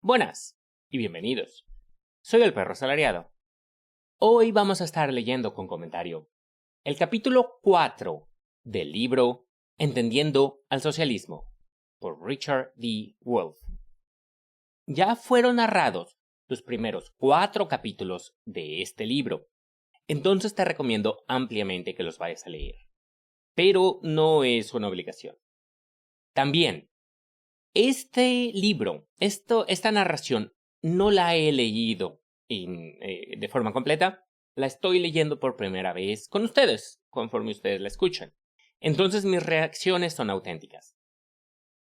Buenas y bienvenidos. Soy el perro asalariado. Hoy vamos a estar leyendo con comentario el capítulo 4 del libro Entendiendo al Socialismo por Richard D. Wolff. Ya fueron narrados los primeros 4 capítulos de este libro, entonces te recomiendo ampliamente que los vayas a leer. Pero no es una obligación. También, este libro, esta narración, no la he leído de forma completa. La estoy leyendo por primera vez con ustedes, conforme ustedes la escuchan. Entonces mis reacciones son auténticas.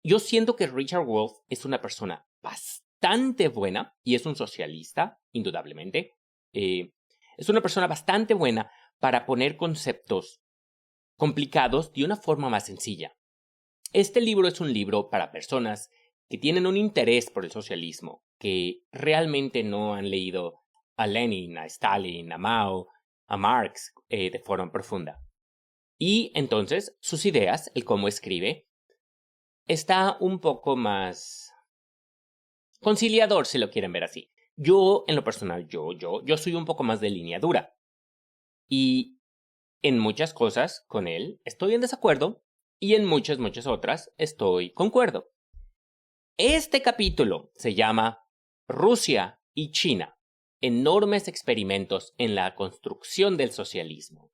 Yo siento que Richard Wolff es una persona bastante buena, y es un socialista, indudablemente. Es una persona bastante buena para poner conceptos complicados de una forma más sencilla. Este libro es un libro para personas que tienen un interés por el socialismo, que realmente no han leído a Lenin, a Stalin, a Mao, a Marx de forma profunda. Y entonces sus ideas, el cómo escribe, está un poco más conciliador, si lo quieren ver así. Yo, en lo personal, yo soy un poco más de línea dura. Y en muchas cosas con él estoy en desacuerdo, y en muchas otras estoy concuerdo. Este capítulo se llama Rusia y China, enormes experimentos en la construcción del socialismo.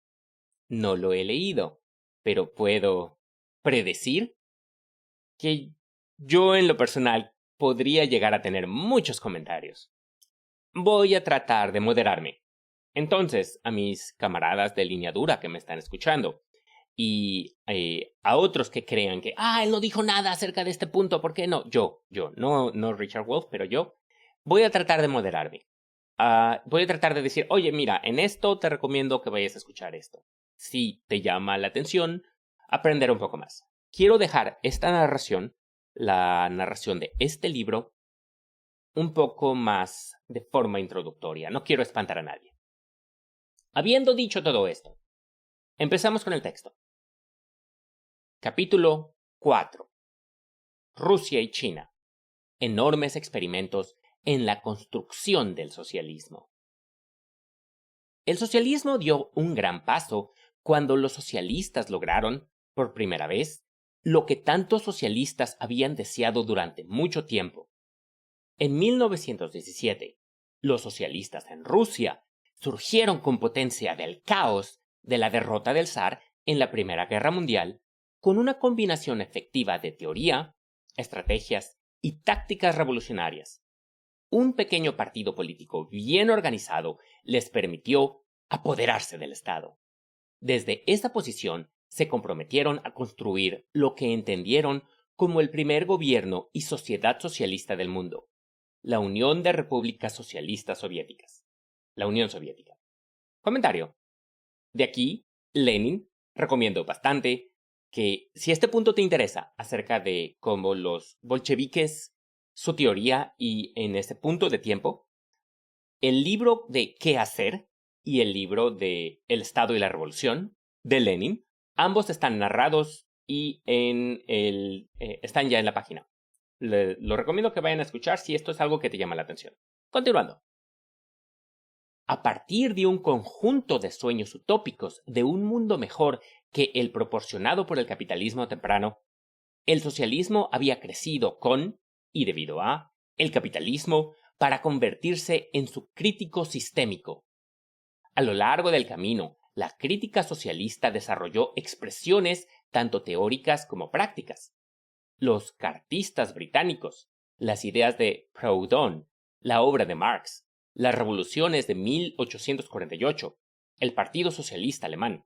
No lo he leído, pero puedo predecir que yo en lo personal podría llegar a tener muchos comentarios. Voy a tratar de moderarme. Entonces, a mis camaradas de línea dura que me están escuchando, y a otros que crean que, él no dijo nada acerca de este punto, ¿por qué no? No Richard Wolff, pero yo voy a tratar de moderarme. Voy a tratar de decir, oye, mira, en esto te recomiendo que vayas a escuchar esto. Si te llama la atención, aprender un poco más. Quiero dejar esta narración, la narración de este libro, un poco más de forma introductoria. No quiero espantar a nadie. Habiendo dicho todo esto, empezamos con el texto. Capítulo 4. Rusia y China. Enormes experimentos en la construcción del socialismo. El socialismo dio un gran paso cuando los socialistas lograron, por primera vez, lo que tantos socialistas habían deseado durante mucho tiempo. En 1917, los socialistas en Rusia surgieron con potencia del caos de la derrota del zar en la Primera Guerra Mundial, con una combinación efectiva de teoría, estrategias y tácticas revolucionarias. Un pequeño partido político bien organizado les permitió apoderarse del Estado. Desde esa posición se comprometieron a construir lo que entendieron como el primer gobierno y sociedad socialista del mundo, la Unión de Repúblicas Socialistas Soviéticas, la Unión Soviética. Comentario. De aquí, Lenin, recomiendo bastante que si este punto te interesa acerca de cómo los bolcheviques, su teoría y en este punto de tiempo, el libro de ¿Qué hacer? Y el libro de El Estado y la Revolución de Lenin, ambos están narrados y están ya en la página. Lo recomiendo que vayan a escuchar si esto es algo que te llama la atención. Continuando. A partir de un conjunto de sueños utópicos de un mundo mejor que el proporcionado por el capitalismo temprano, el socialismo había crecido con, y debido a, el capitalismo para convertirse en su crítico sistémico. A lo largo del camino, la crítica socialista desarrolló expresiones tanto teóricas como prácticas. Los cartistas británicos, las ideas de Proudhon, la obra de Marx, las revoluciones de 1848, el Partido Socialista Alemán.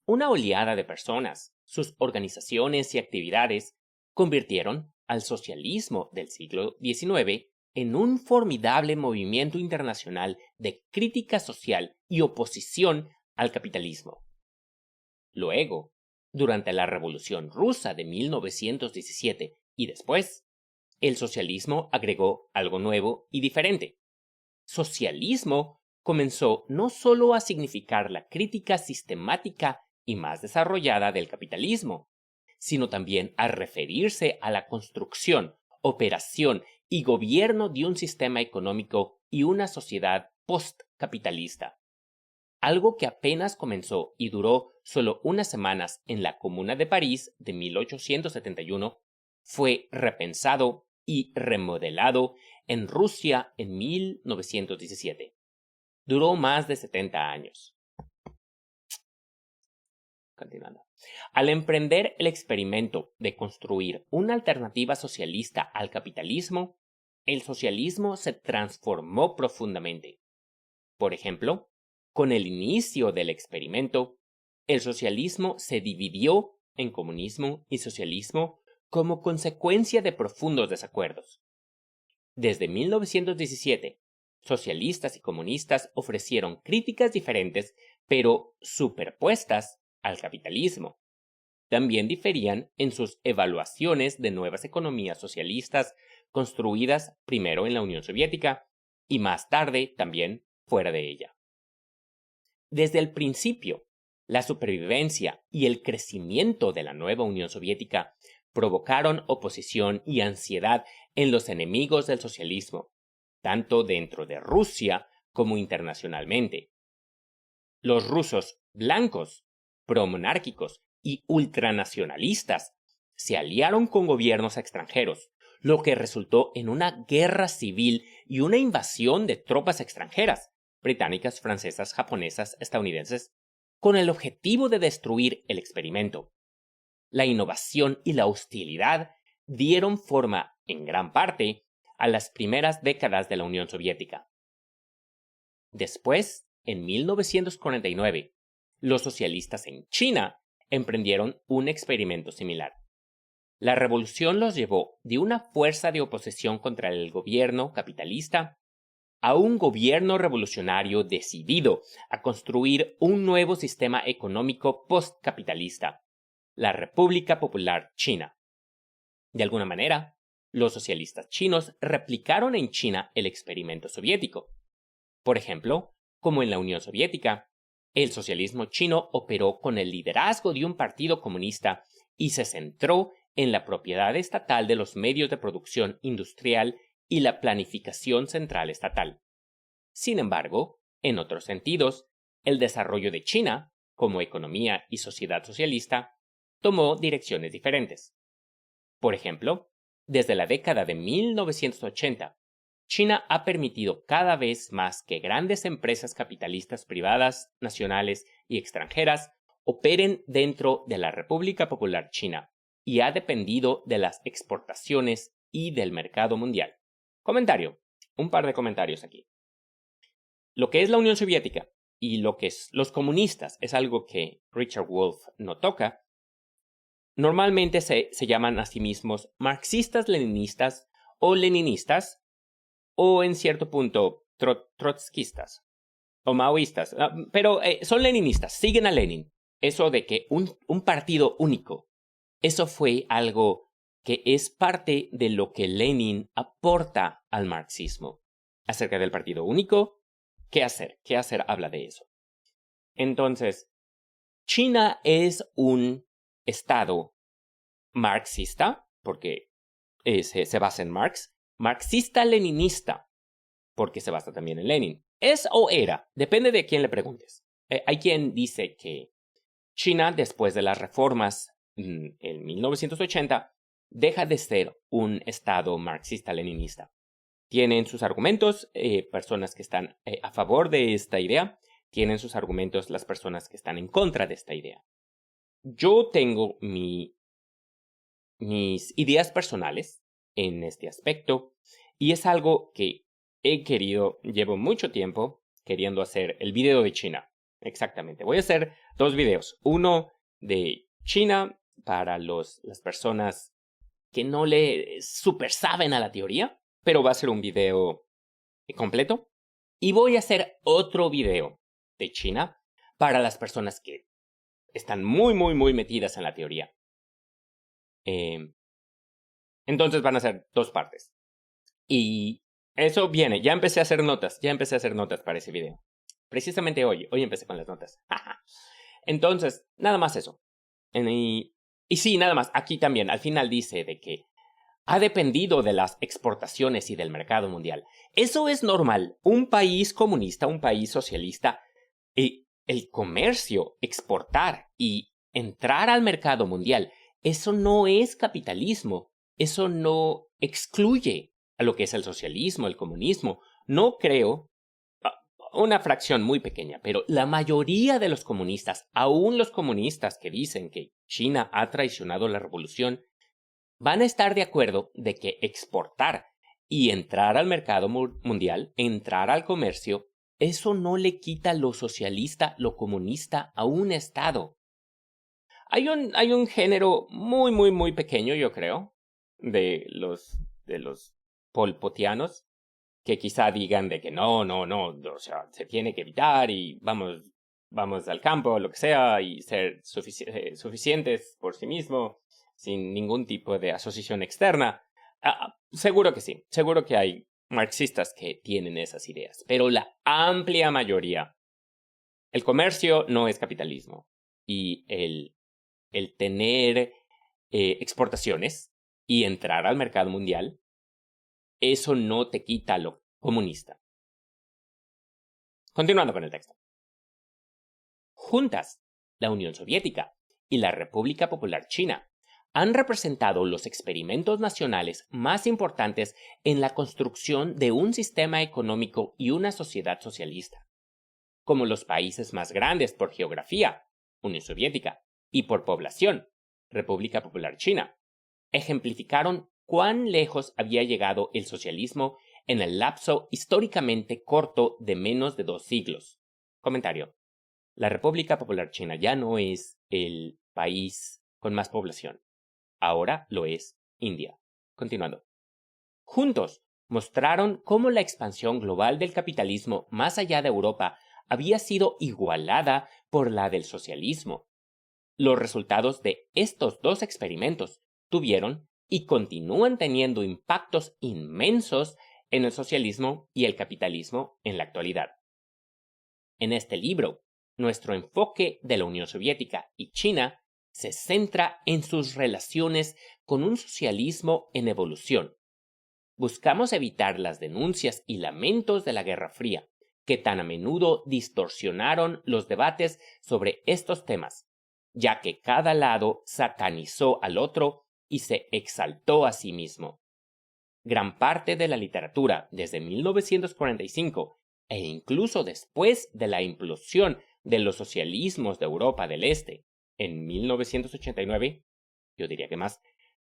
Una oleada de personas, sus organizaciones y actividades convirtieron al socialismo del siglo XIX en un formidable movimiento internacional de crítica social y oposición al capitalismo. Luego, durante la Revolución Rusa de 1917 y después, el socialismo agregó algo nuevo y diferente. Socialismo comenzó no solo a significar la crítica sistemática y más desarrollada del capitalismo, sino también a referirse a la construcción, operación y gobierno de un sistema económico y una sociedad postcapitalista. Algo que apenas comenzó y duró solo unas semanas en la Comuna de París de 1871, fue repensado y remodelado en Rusia en 1917. Duró más de 70 años. Continuando. Al emprender el experimento de construir una alternativa socialista al capitalismo, el socialismo se transformó profundamente. Por ejemplo, con el inicio del experimento, el socialismo se dividió en comunismo y socialismo como consecuencia de profundos desacuerdos. Desde 1917, socialistas y comunistas ofrecieron críticas diferentes, pero superpuestas al capitalismo. También diferían en sus evaluaciones de nuevas economías socialistas construidas primero en la Unión Soviética y más tarde también fuera de ella. Desde el principio, la supervivencia y el crecimiento de la nueva Unión Soviética provocaron oposición y ansiedad en los enemigos del socialismo, tanto dentro de Rusia como internacionalmente. Los rusos blancos, promonárquicos y ultranacionalistas se aliaron con gobiernos extranjeros, lo que resultó en una guerra civil y una invasión de tropas extranjeras, británicas, francesas, japonesas, estadounidenses, con el objetivo de destruir el experimento. La innovación y la hostilidad dieron forma, en gran parte, a las primeras décadas de la Unión Soviética. Después, en 1949, los socialistas en China emprendieron un experimento similar. La revolución los llevó de una fuerza de oposición contra el gobierno capitalista a un gobierno revolucionario decidido a construir un nuevo sistema económico postcapitalista, la República Popular China. De alguna manera, los socialistas chinos replicaron en China el experimento soviético. Por ejemplo, como en la Unión Soviética, el socialismo chino operó con el liderazgo de un partido comunista y se centró en la propiedad estatal de los medios de producción industrial y la planificación central estatal. Sin embargo, en otros sentidos, el desarrollo de China, como economía y sociedad socialista, tomó direcciones diferentes. Por ejemplo, desde la década de 1980, China ha permitido cada vez más que grandes empresas capitalistas privadas, nacionales y extranjeras operen dentro de la República Popular China y ha dependido de las exportaciones y del mercado mundial. Comentario. Un par de comentarios aquí. Lo que es la Unión Soviética y lo que es los comunistas es algo que Richard Wolff no toca. Normalmente se llaman a sí mismos marxistas-leninistas o leninistas o en cierto punto trotskistas o maoístas, pero son leninistas, siguen a Lenin. Eso de que un partido único, eso fue algo que es parte de lo que Lenin aporta al marxismo. Acerca del partido único, ¿qué hacer? ¿Qué hacer? Habla de eso. Entonces, China es un estado marxista, porque se basa en Marx, marxista-leninista, porque se basa también en Lenin. ¿Es o era? Depende de quién le preguntes. Hay quien dice que China, después de las reformas en 1980, deja de ser un estado marxista-leninista. Tienen sus argumentos personas que están a favor de esta idea, tienen sus argumentos las personas que están en contra de esta idea. Yo tengo mis ideas personales en este aspecto y es algo que llevo mucho tiempo queriendo hacer el video de China. Exactamente, voy a hacer 2 videos. Uno de China para las personas que no le super saben a la teoría, pero va a ser un video completo. Y voy a hacer otro video de China para las personas que están muy, muy, muy metidas en la teoría. Entonces van a ser 2 partes. Y eso viene. Ya empecé a hacer notas para ese video. Precisamente hoy empecé con las notas. Entonces, nada más eso. Y sí, nada más. Aquí también, al final dice de que ha dependido de las exportaciones y del mercado mundial. Eso es normal. Un país comunista, un país socialista, el comercio, exportar y entrar al mercado mundial, eso no es capitalismo. Eso no excluye a lo que es el socialismo, el comunismo. No creo, una fracción muy pequeña, pero la mayoría de los comunistas, aún los comunistas que dicen que China ha traicionado la revolución, van a estar de acuerdo de que exportar y entrar al mercado mundial, entrar al comercio, eso no le quita lo socialista, lo comunista a un Estado. Hay un género muy, muy, muy pequeño, yo creo, de los polpotianos, que quizá digan de que no, o sea, se tiene que evitar y vamos al campo, lo que sea, y ser suficientes por sí mismo, sin ningún tipo de asociación externa. Seguro que sí, seguro que hay marxistas que tienen esas ideas, pero la amplia mayoría, el comercio no es capitalismo, y el tener exportaciones y entrar al mercado mundial, eso no te quita lo comunista. Continuando con el texto. Juntas, la Unión Soviética y la República Popular China han representado los experimentos nacionales más importantes en la construcción de un sistema económico y una sociedad socialista. Como los países más grandes por geografía, Unión Soviética, y por población, República Popular China, ejemplificaron cuán lejos había llegado el socialismo en el lapso históricamente corto de menos de 2 siglos. Comentario. La República Popular China ya no es el país con más población. Ahora lo es India. Continuando. Juntos, mostraron cómo la expansión global del capitalismo más allá de Europa había sido igualada por la del socialismo. Los resultados de estos dos experimentos tuvieron y continúan teniendo impactos inmensos en el socialismo y el capitalismo en la actualidad. En este libro, nuestro enfoque de la Unión Soviética y China se centra en sus relaciones con un socialismo en evolución. Buscamos evitar las denuncias y lamentos de la Guerra Fría, que tan a menudo distorsionaron los debates sobre estos temas, ya que cada lado satanizó al otro y se exaltó a sí mismo. Gran parte de la literatura desde 1945 e incluso después de la implosión de los socialismos de Europa del Este en 1989, yo diría que más,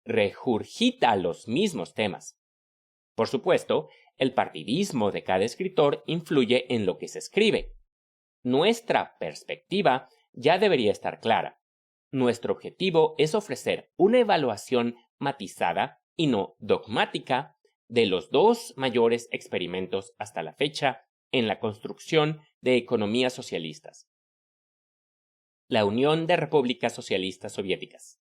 regurgita los mismos temas. Por supuesto, el partidismo de cada escritor influye en lo que se escribe. Nuestra perspectiva ya debería estar clara. Nuestro objetivo es ofrecer una evaluación matizada y no dogmática de los dos mayores experimentos hasta la fecha en la construcción de economías socialistas. La Unión de Repúblicas Socialistas Soviéticas.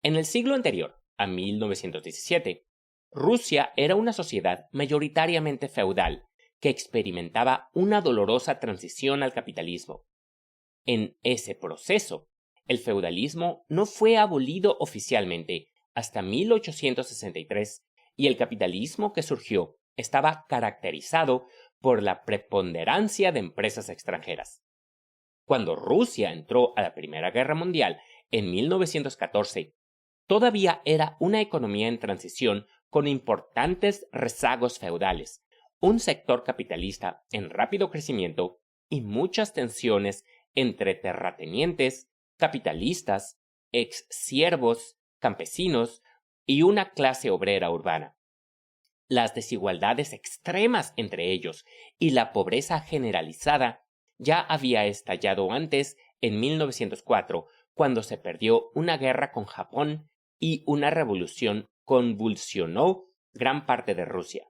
En el siglo anterior, a 1917, Rusia era una sociedad mayoritariamente feudal que experimentaba una dolorosa transición al capitalismo. En ese proceso, el feudalismo no fue abolido oficialmente hasta 1863 y el capitalismo que surgió estaba caracterizado por la preponderancia de empresas extranjeras. Cuando Rusia entró a la Primera Guerra Mundial en 1914, todavía era una economía en transición con importantes rezagos feudales, un sector capitalista en rápido crecimiento y muchas tensiones entre terratenientes, capitalistas, ex-siervos, campesinos y una clase obrera urbana. Las desigualdades extremas entre ellos y la pobreza generalizada ya había estallado antes en 1904, cuando se perdió una guerra con Japón y una revolución convulsionó gran parte de Rusia.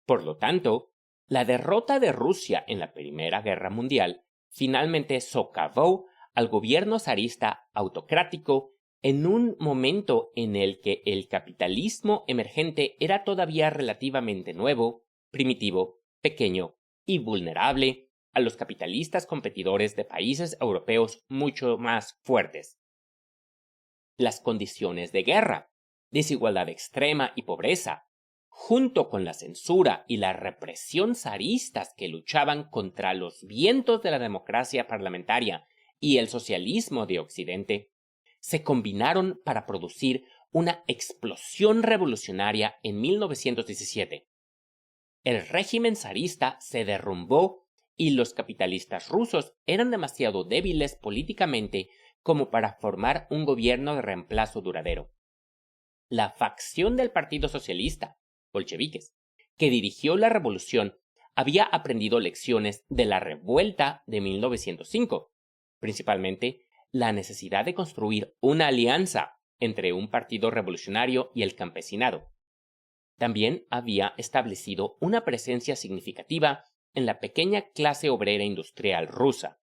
Por lo tanto, la derrota de Rusia en la Primera Guerra Mundial finalmente socavó al gobierno zarista autocrático en un momento en el que el capitalismo emergente era todavía relativamente nuevo, primitivo, pequeño y vulnerable a los capitalistas competidores de países europeos mucho más fuertes. Las condiciones de guerra desigualdad extrema y pobreza, junto con la censura y la represión zaristas que luchaban contra los vientos de la democracia parlamentaria y el socialismo de Occidente, se combinaron para producir una explosión revolucionaria en 1917. El régimen zarista se derrumbó y los capitalistas rusos eran demasiado débiles políticamente como para formar un gobierno de reemplazo duradero. La facción del Partido Socialista, bolcheviques, que dirigió la revolución, había aprendido lecciones de la revuelta de 1905, principalmente la necesidad de construir una alianza entre un partido revolucionario y el campesinado. También había establecido una presencia significativa en la pequeña clase obrera industrial rusa.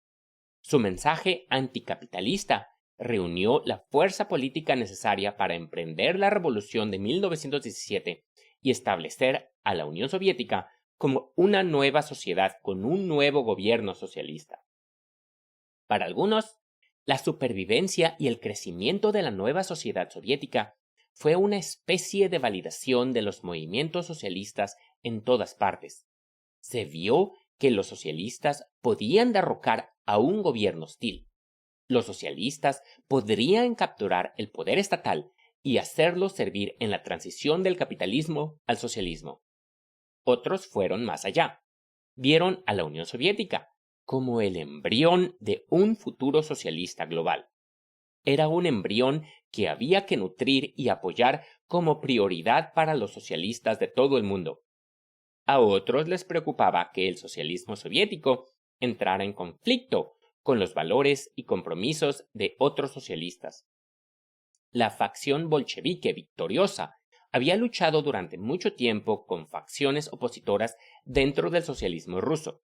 Su mensaje anticapitalista reunió la fuerza política necesaria para emprender la revolución de 1917 y establecer a la Unión Soviética como una nueva sociedad con un nuevo gobierno socialista. Para algunos, la supervivencia y el crecimiento de la nueva sociedad soviética fue una especie de validación de los movimientos socialistas en todas partes. Se vio que los socialistas podían derrocar a un gobierno hostil. Los socialistas podrían capturar el poder estatal y hacerlo servir en la transición del capitalismo al socialismo. Otros fueron más allá. Vieron a la Unión Soviética como el embrión de un futuro socialista global. Era un embrión que había que nutrir y apoyar como prioridad para los socialistas de todo el mundo. A otros les preocupaba que el socialismo soviético entrara en conflicto con los valores y compromisos de otros socialistas. La facción bolchevique victoriosa había luchado durante mucho tiempo con facciones opositoras dentro del socialismo ruso.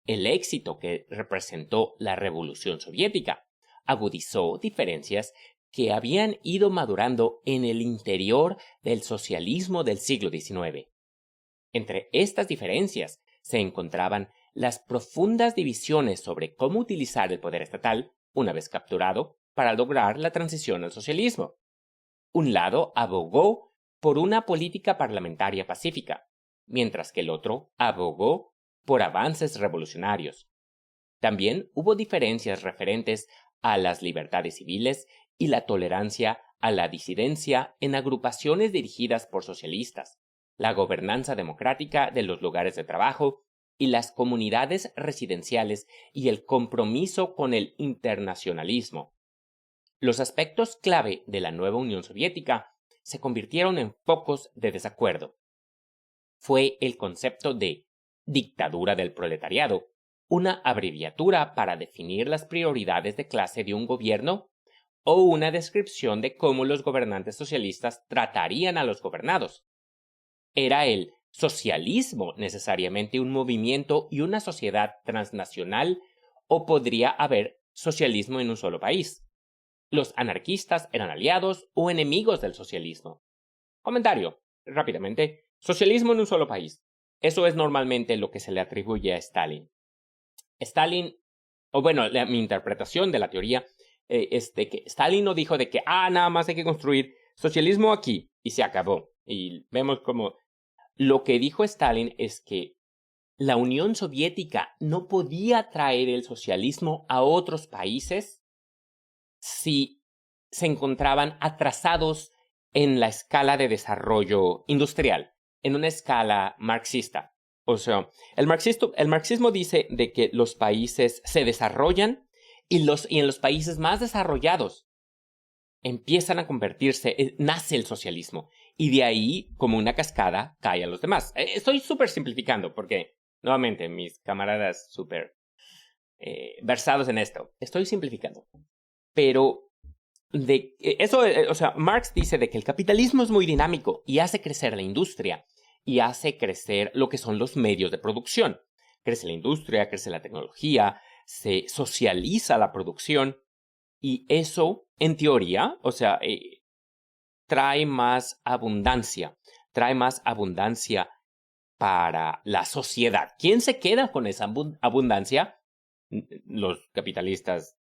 El éxito que representó la Revolución Soviética agudizó diferencias que habían ido madurando en el interior del socialismo del siglo XIX. Entre estas diferencias se encontraban las profundas divisiones sobre cómo utilizar el poder estatal, una vez capturado, para lograr la transición al socialismo. Un lado abogó por una política parlamentaria pacífica, mientras que el otro abogó por avances revolucionarios. También hubo diferencias referentes a las libertades civiles y la tolerancia a la disidencia en agrupaciones dirigidas por socialistas, la gobernanza democrática de los lugares de trabajo y las comunidades residenciales y el compromiso con el internacionalismo. Los aspectos clave de la nueva Unión Soviética se convirtieron en focos de desacuerdo. Fue el concepto de dictadura del proletariado, una abreviatura para definir las prioridades de clase de un gobierno, o una descripción de cómo los gobernantes socialistas tratarían a los gobernados. ¿Era el socialismo necesariamente un movimiento y una sociedad transnacional, o podría haber socialismo en un solo país? ¿Los anarquistas eran aliados o enemigos del socialismo? Comentario, rápidamente. Socialismo en un solo país. Eso es normalmente lo que se le atribuye a Stalin. Stalin, o bueno, mi interpretación de la teoría es de que Stalin no dijo de que, nada más hay que construir socialismo aquí y se acabó. Y vemos como lo que dijo Stalin es que la Unión Soviética no podía traer el socialismo a otros países si se encontraban atrasados en la escala de desarrollo industrial, en una escala marxista. O sea, el marxismo dice de que los países se desarrollan y en los países más desarrollados empiezan a convertirse, nace el socialismo. Y de ahí, como una cascada, cae a los demás. Estoy súper simplificando porque, nuevamente, mis camaradas súper versados en esto. Estoy simplificando. Pero Marx dice de que el capitalismo es muy dinámico y hace crecer la industria y hace crecer lo que son los medios de producción. Crece la industria, crece la tecnología, se socializa la producción y eso, en teoría, trae más abundancia para la sociedad. ¿Quién se queda con esa abundancia? Los capitalistas.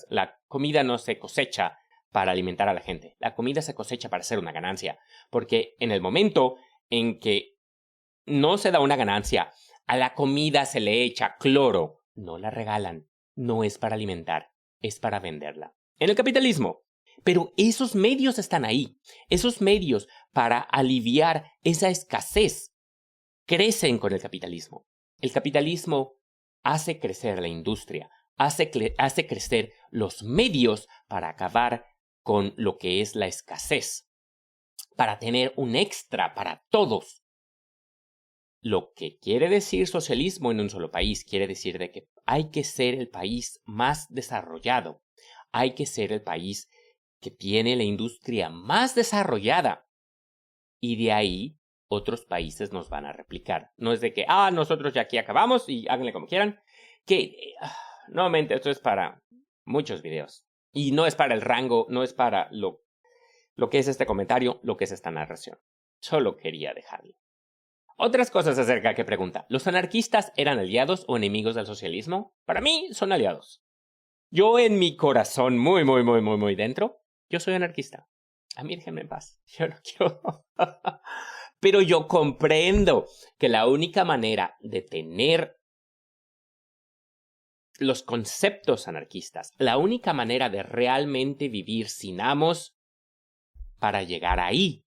La comida no se cosecha para alimentar a la gente. La comida se cosecha para hacer una ganancia, porque en el momento en que no se da una ganancia, a la comida se le echa cloro, no la regalan, no es para alimentar, es para venderla. En el capitalismo. Pero esos medios están ahí, esos medios para aliviar esa escasez crecen con el capitalismo. El capitalismo hace crecer la industria, hace crecer los medios para acabar con lo que es la escasez, para tener un extra para todos. Lo que quiere decir socialismo en un solo país quiere decir de que hay que ser el país más desarrollado, hay que ser el país que tiene la industria más desarrollada, y de ahí otros países nos van a replicar. No es de que, nosotros ya aquí acabamos y háganle como quieran, que nuevamente esto es para muchos videos y no es para el rango, no es para lo que es este comentario, lo que es esta narración. Solo quería dejarlo. Otras cosas acerca que pregunta, ¿los anarquistas eran aliados o enemigos del socialismo? Para mí son aliados. Yo en mi corazón, muy dentro, yo soy anarquista. A mí déjenme en paz. Yo no quiero. Pero yo comprendo que la única manera de tener los conceptos anarquistas, la única manera de realmente vivir sin amos para llegar ahí.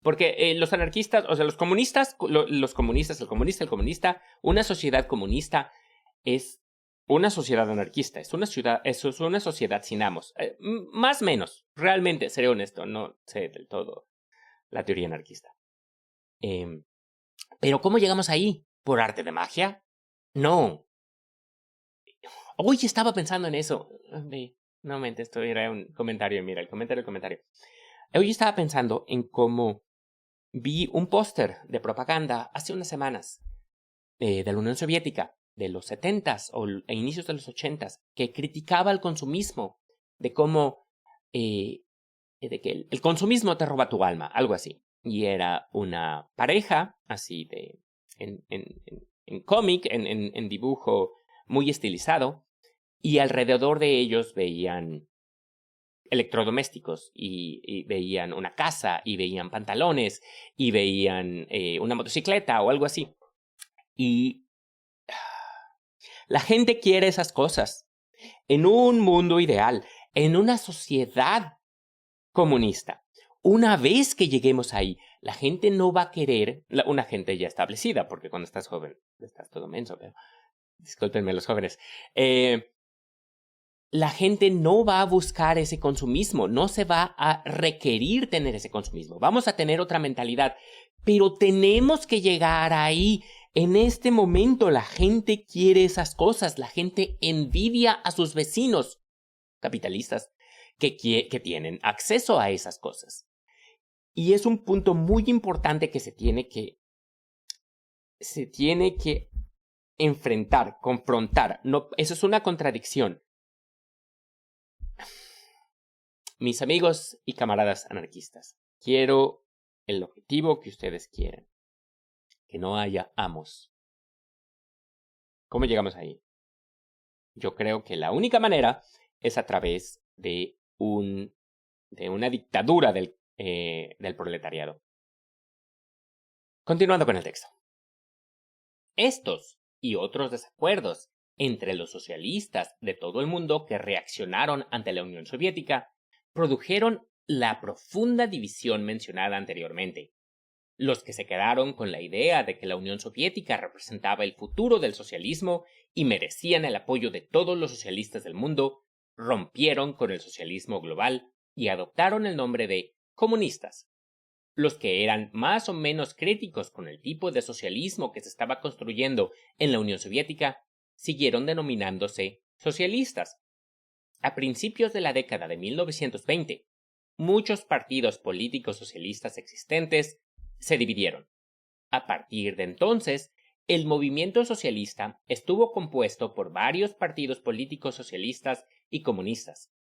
Porque los anarquistas, o sea, los comunistas, el comunista, una sociedad comunista es una sociedad anarquista, es una sociedad sin amos. Más o menos, realmente, seré honesto, no sé del todo la teoría anarquista. Pero ¿cómo llegamos ahí? ¿Por arte de magia? No. Hoy estaba pensando en eso. No mente, esto era un comentario, mira, el comentario. Hoy estaba pensando en cómo vi un póster de propaganda hace unas semanas de la Unión Soviética, de los 70s e inicios de los 80s, que criticaba el consumismo, de cómo de que el consumismo te roba tu alma, algo así. Y era una pareja, así de en cómic, en dibujo muy estilizado, y alrededor de ellos veían electrodomésticos y veían una casa y veían pantalones y veían una motocicleta o algo así. Y la gente quiere esas cosas. En un mundo ideal, en una sociedad comunista, una vez que lleguemos ahí, la gente no va a querer, una gente ya establecida, porque cuando estás joven estás todo menso, pero discúlpenme los jóvenes. La gente no va a buscar ese consumismo, no se va a requerir tener ese consumismo. Vamos a tener otra mentalidad, pero tenemos que llegar ahí. En este momento la gente quiere esas cosas, la gente envidia a sus vecinos capitalistas que tienen acceso a esas cosas. Y es un punto muy importante que se tiene que enfrentar, confrontar. No, eso es una contradicción. Mis amigos y camaradas anarquistas, quiero el objetivo que ustedes quieren. Que no haya amos. ¿Cómo llegamos ahí? Yo creo que la única manera es a través de una dictadura del proletariado. Continuando con el texto. Estos y otros desacuerdos entre los socialistas de todo el mundo que reaccionaron ante la Unión Soviética produjeron la profunda división mencionada anteriormente. Los que se quedaron con la idea de que la Unión Soviética representaba el futuro del socialismo y merecían el apoyo de todos los socialistas del mundo, rompieron con el socialismo global y adoptaron el nombre de comunistas. Los que eran más o menos críticos con el tipo de socialismo que se estaba construyendo en la Unión Soviética siguieron denominándose socialistas. A principios de la década de 1920, muchos partidos políticos socialistas existentes se dividieron. A partir de entonces, el movimiento socialista estuvo compuesto por varios partidos políticos socialistas y comunistas.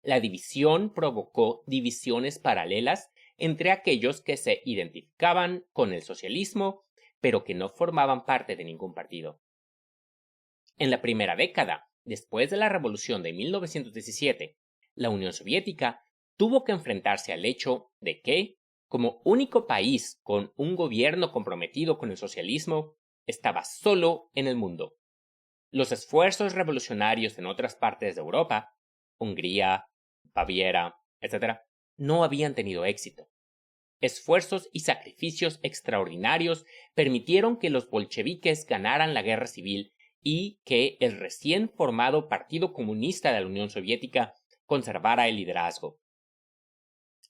La división provocó divisiones paralelas entre aquellos que se identificaban con el socialismo, pero que no formaban parte de ningún partido. En la primera década, después de la Revolución de 1917, la Unión Soviética tuvo que enfrentarse al hecho de que, como único país con un gobierno comprometido con el socialismo, estaba solo en el mundo. Los esfuerzos revolucionarios en otras partes de Europa, Hungría, Baviera, etc., no habían tenido éxito. Esfuerzos y sacrificios extraordinarios permitieron que los bolcheviques ganaran la guerra civil y que el recién formado Partido Comunista de la Unión Soviética conservara el liderazgo.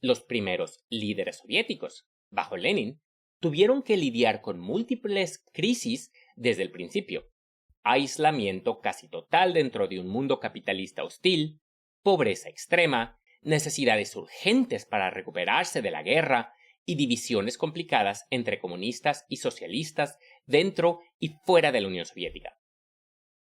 Los primeros líderes soviéticos, bajo Lenin, tuvieron que lidiar con múltiples crisis desde el principio: aislamiento casi total dentro de un mundo capitalista hostil, pobreza extrema, necesidades urgentes para recuperarse de la guerra y divisiones complicadas entre comunistas y socialistas dentro y fuera de la Unión Soviética.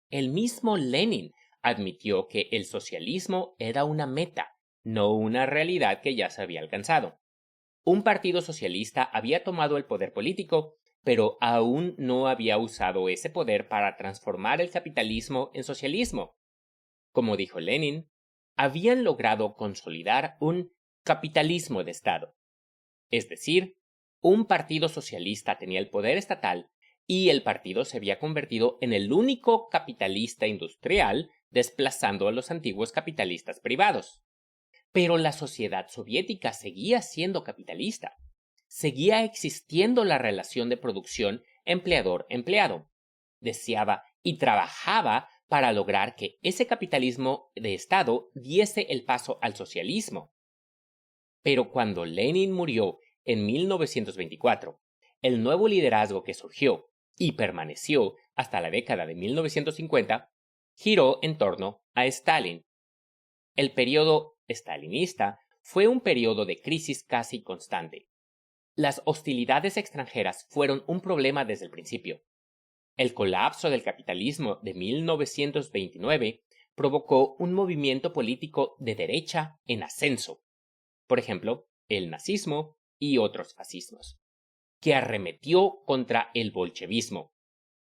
El mismo Lenin admitió que el socialismo era una meta, no una realidad que ya se había alcanzado. Un partido socialista había tomado el poder político, pero aún no había usado ese poder para transformar el capitalismo en socialismo. Como dijo Lenin, habían logrado consolidar un capitalismo de Estado. Es decir, un partido socialista tenía el poder estatal y el partido se había convertido en el único capitalista industrial, desplazando a los antiguos capitalistas privados. Pero la sociedad soviética seguía siendo capitalista. Seguía existiendo la relación de producción empleador-empleado. Deseaba y trabajaba para lograr que ese capitalismo de Estado diese el paso al socialismo. Pero cuando Lenin murió en 1924, el nuevo liderazgo que surgió y permaneció hasta la década de 1950 giró en torno a Stalin. El periodo stalinista fue un periodo de crisis casi constante. Las hostilidades extranjeras fueron un problema desde el principio. El colapso del capitalismo de 1929 provocó un movimiento político de derecha en ascenso, por ejemplo, el nazismo y otros fascismos, que arremetió contra el bolchevismo.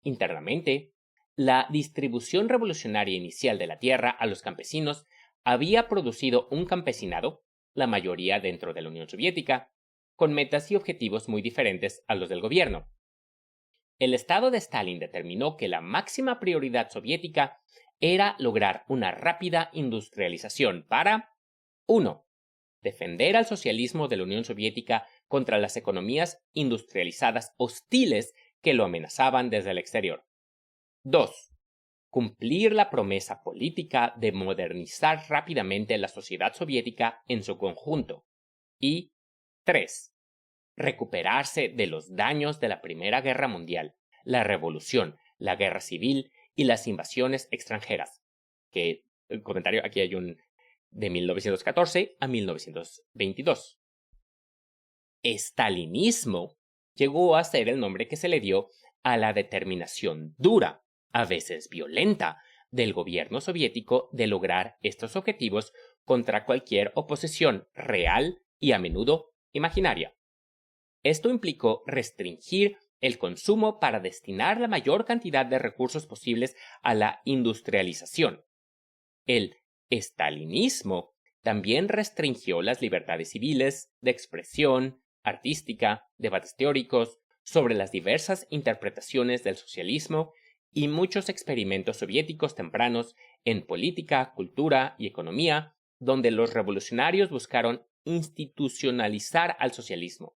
Internamente, la distribución revolucionaria inicial de la tierra a los campesinos había producido un campesinado, la mayoría dentro de la Unión Soviética, con metas y objetivos muy diferentes a los del gobierno. El Estado de Stalin determinó que la máxima prioridad soviética era lograr una rápida industrialización para 1. Defender al socialismo de la Unión Soviética contra las economías industrializadas hostiles que lo amenazaban desde el exterior. 2. Cumplir la promesa política de modernizar rápidamente la sociedad soviética en su conjunto. Y 3. Recuperarse de los daños de la Primera Guerra Mundial, la Revolución, la Guerra Civil y las invasiones extranjeras. Que, el comentario, aquí hay un de 1914 a 1922. Estalinismo llegó a ser el nombre que se le dio a la determinación dura, a veces violenta, del gobierno soviético de lograr estos objetivos contra cualquier oposición real y a menudo imaginaria. Esto implicó restringir el consumo para destinar la mayor cantidad de recursos posibles a la industrialización. El estalinismo también restringió las libertades civiles, de expresión, artística, debates teóricos sobre las diversas interpretaciones del socialismo y muchos experimentos soviéticos tempranos en política, cultura y economía, donde los revolucionarios buscaron institucionalizar al socialismo.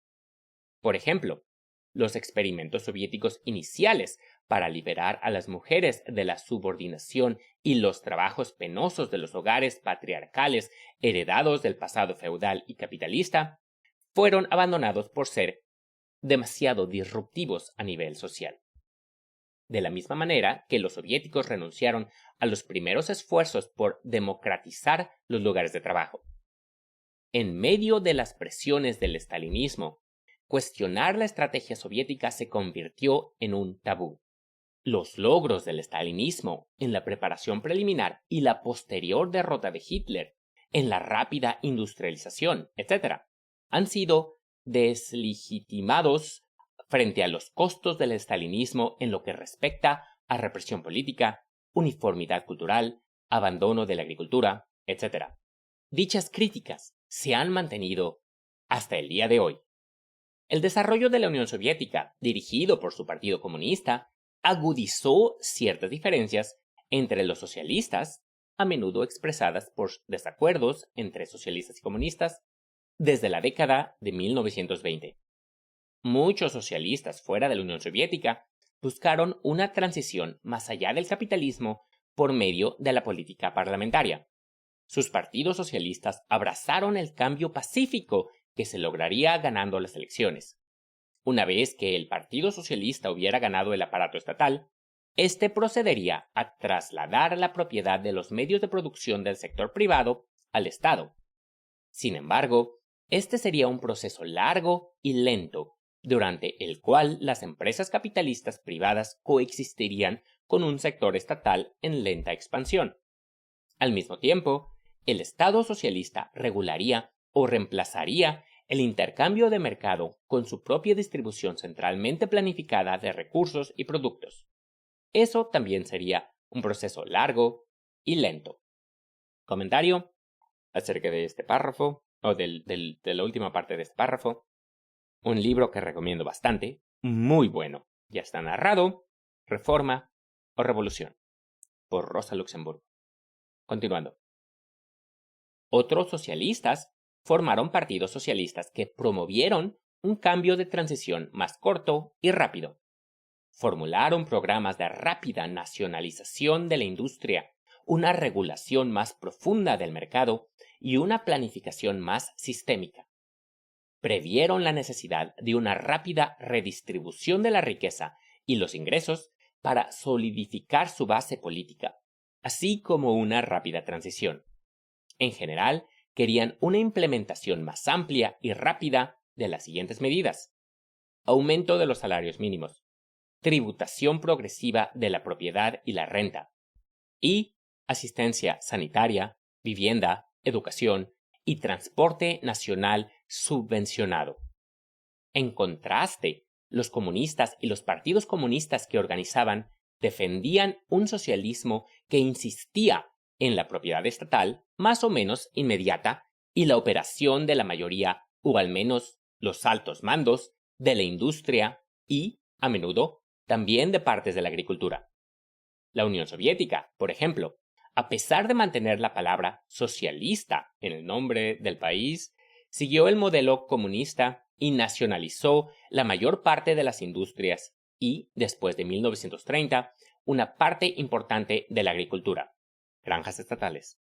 Por ejemplo, los experimentos soviéticos iniciales para liberar a las mujeres de la subordinación y los trabajos penosos de los hogares patriarcales heredados del pasado feudal y capitalista fueron abandonados por ser demasiado disruptivos a nivel social. De la misma manera que los soviéticos renunciaron a los primeros esfuerzos por democratizar los lugares de trabajo. En medio de las presiones del estalinismo, cuestionar la estrategia soviética se convirtió en un tabú. Los logros del estalinismo en la preparación preliminar y la posterior derrota de Hitler en la rápida industrialización, etc., han sido deslegitimados frente a los costos del estalinismo en lo que respecta a represión política, uniformidad cultural, abandono de la agricultura, etc. Dichas críticas se han mantenido hasta el día de hoy. El desarrollo de la Unión Soviética, dirigido por su Partido Comunista, agudizó ciertas diferencias entre los socialistas, a menudo expresadas por desacuerdos entre socialistas y comunistas, desde la década de 1920. Muchos socialistas fuera de la Unión Soviética buscaron una transición más allá del capitalismo por medio de la política parlamentaria. Sus partidos socialistas abrazaron el cambio pacífico que se lograría ganando las elecciones. Una vez que el Partido Socialista hubiera ganado el aparato estatal, este procedería a trasladar la propiedad de los medios de producción del sector privado al Estado. Sin embargo, este sería un proceso largo y lento, durante el cual las empresas capitalistas privadas coexistirían con un sector estatal en lenta expansión. Al mismo tiempo, el Estado socialista regularía o reemplazaría el intercambio de mercado con su propia distribución centralmente planificada de recursos y productos. Eso también sería un proceso largo y lento. Comentario acerca de este párrafo, o de la última parte de este párrafo. Un libro que recomiendo bastante, muy bueno. Ya está narrado, Reforma o Revolución, por Rosa Luxemburgo. Continuando. Otros socialistas formaron partidos socialistas que promovieron un cambio de transición más corto y rápido. Formularon programas de rápida nacionalización de la industria, una regulación más profunda del mercado y una planificación más sistémica. Previeron la necesidad de una rápida redistribución de la riqueza y los ingresos para solidificar su base política, así como una rápida transición. En general, querían una implementación más amplia y rápida de las siguientes medidas: aumento de los salarios mínimos, tributación progresiva de la propiedad y la renta, y asistencia sanitaria, vivienda, educación y transporte nacional subvencionado. En contraste, los comunistas y los partidos comunistas que organizaban defendían un socialismo que insistía en la propiedad estatal más o menos inmediata y la operación de la mayoría, o al menos los altos mandos, de la industria y, a menudo, también de partes de la agricultura. La Unión Soviética, por ejemplo, a pesar de mantener la palabra socialista en el nombre del país, siguió el modelo comunista y nacionalizó la mayor parte de las industrias y, después de 1930, una parte importante de la agricultura, granjas estatales.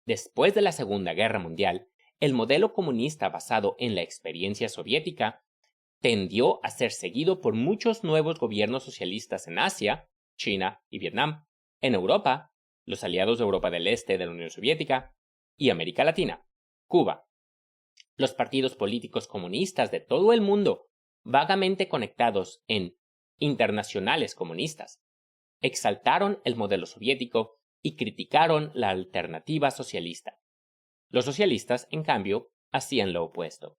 Después de la Segunda Guerra Mundial, el modelo comunista basado en la experiencia soviética tendió a ser seguido por muchos nuevos gobiernos socialistas en Asia, China y Vietnam, en Europa, los aliados de Europa del Este de la Unión Soviética, y América Latina, Cuba. Los partidos políticos comunistas de todo el mundo, vagamente conectados en internacionales comunistas, exaltaron el modelo soviético y criticaron la alternativa socialista. Los socialistas, en cambio, hacían lo opuesto.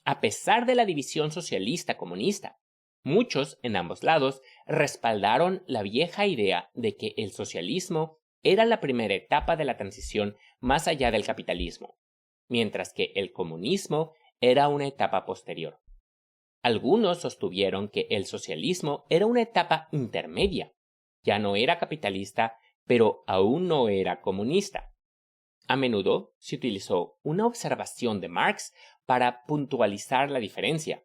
A pesar de la división socialista-comunista, muchos en ambos lados respaldaron la vieja idea de que el socialismo era la primera etapa de la transición más allá del capitalismo, mientras que el comunismo era una etapa posterior. Algunos sostuvieron que el socialismo era una etapa intermedia. Ya no era capitalista, pero aún no era comunista. A menudo se utilizó una observación de Marx para puntualizar la diferencia.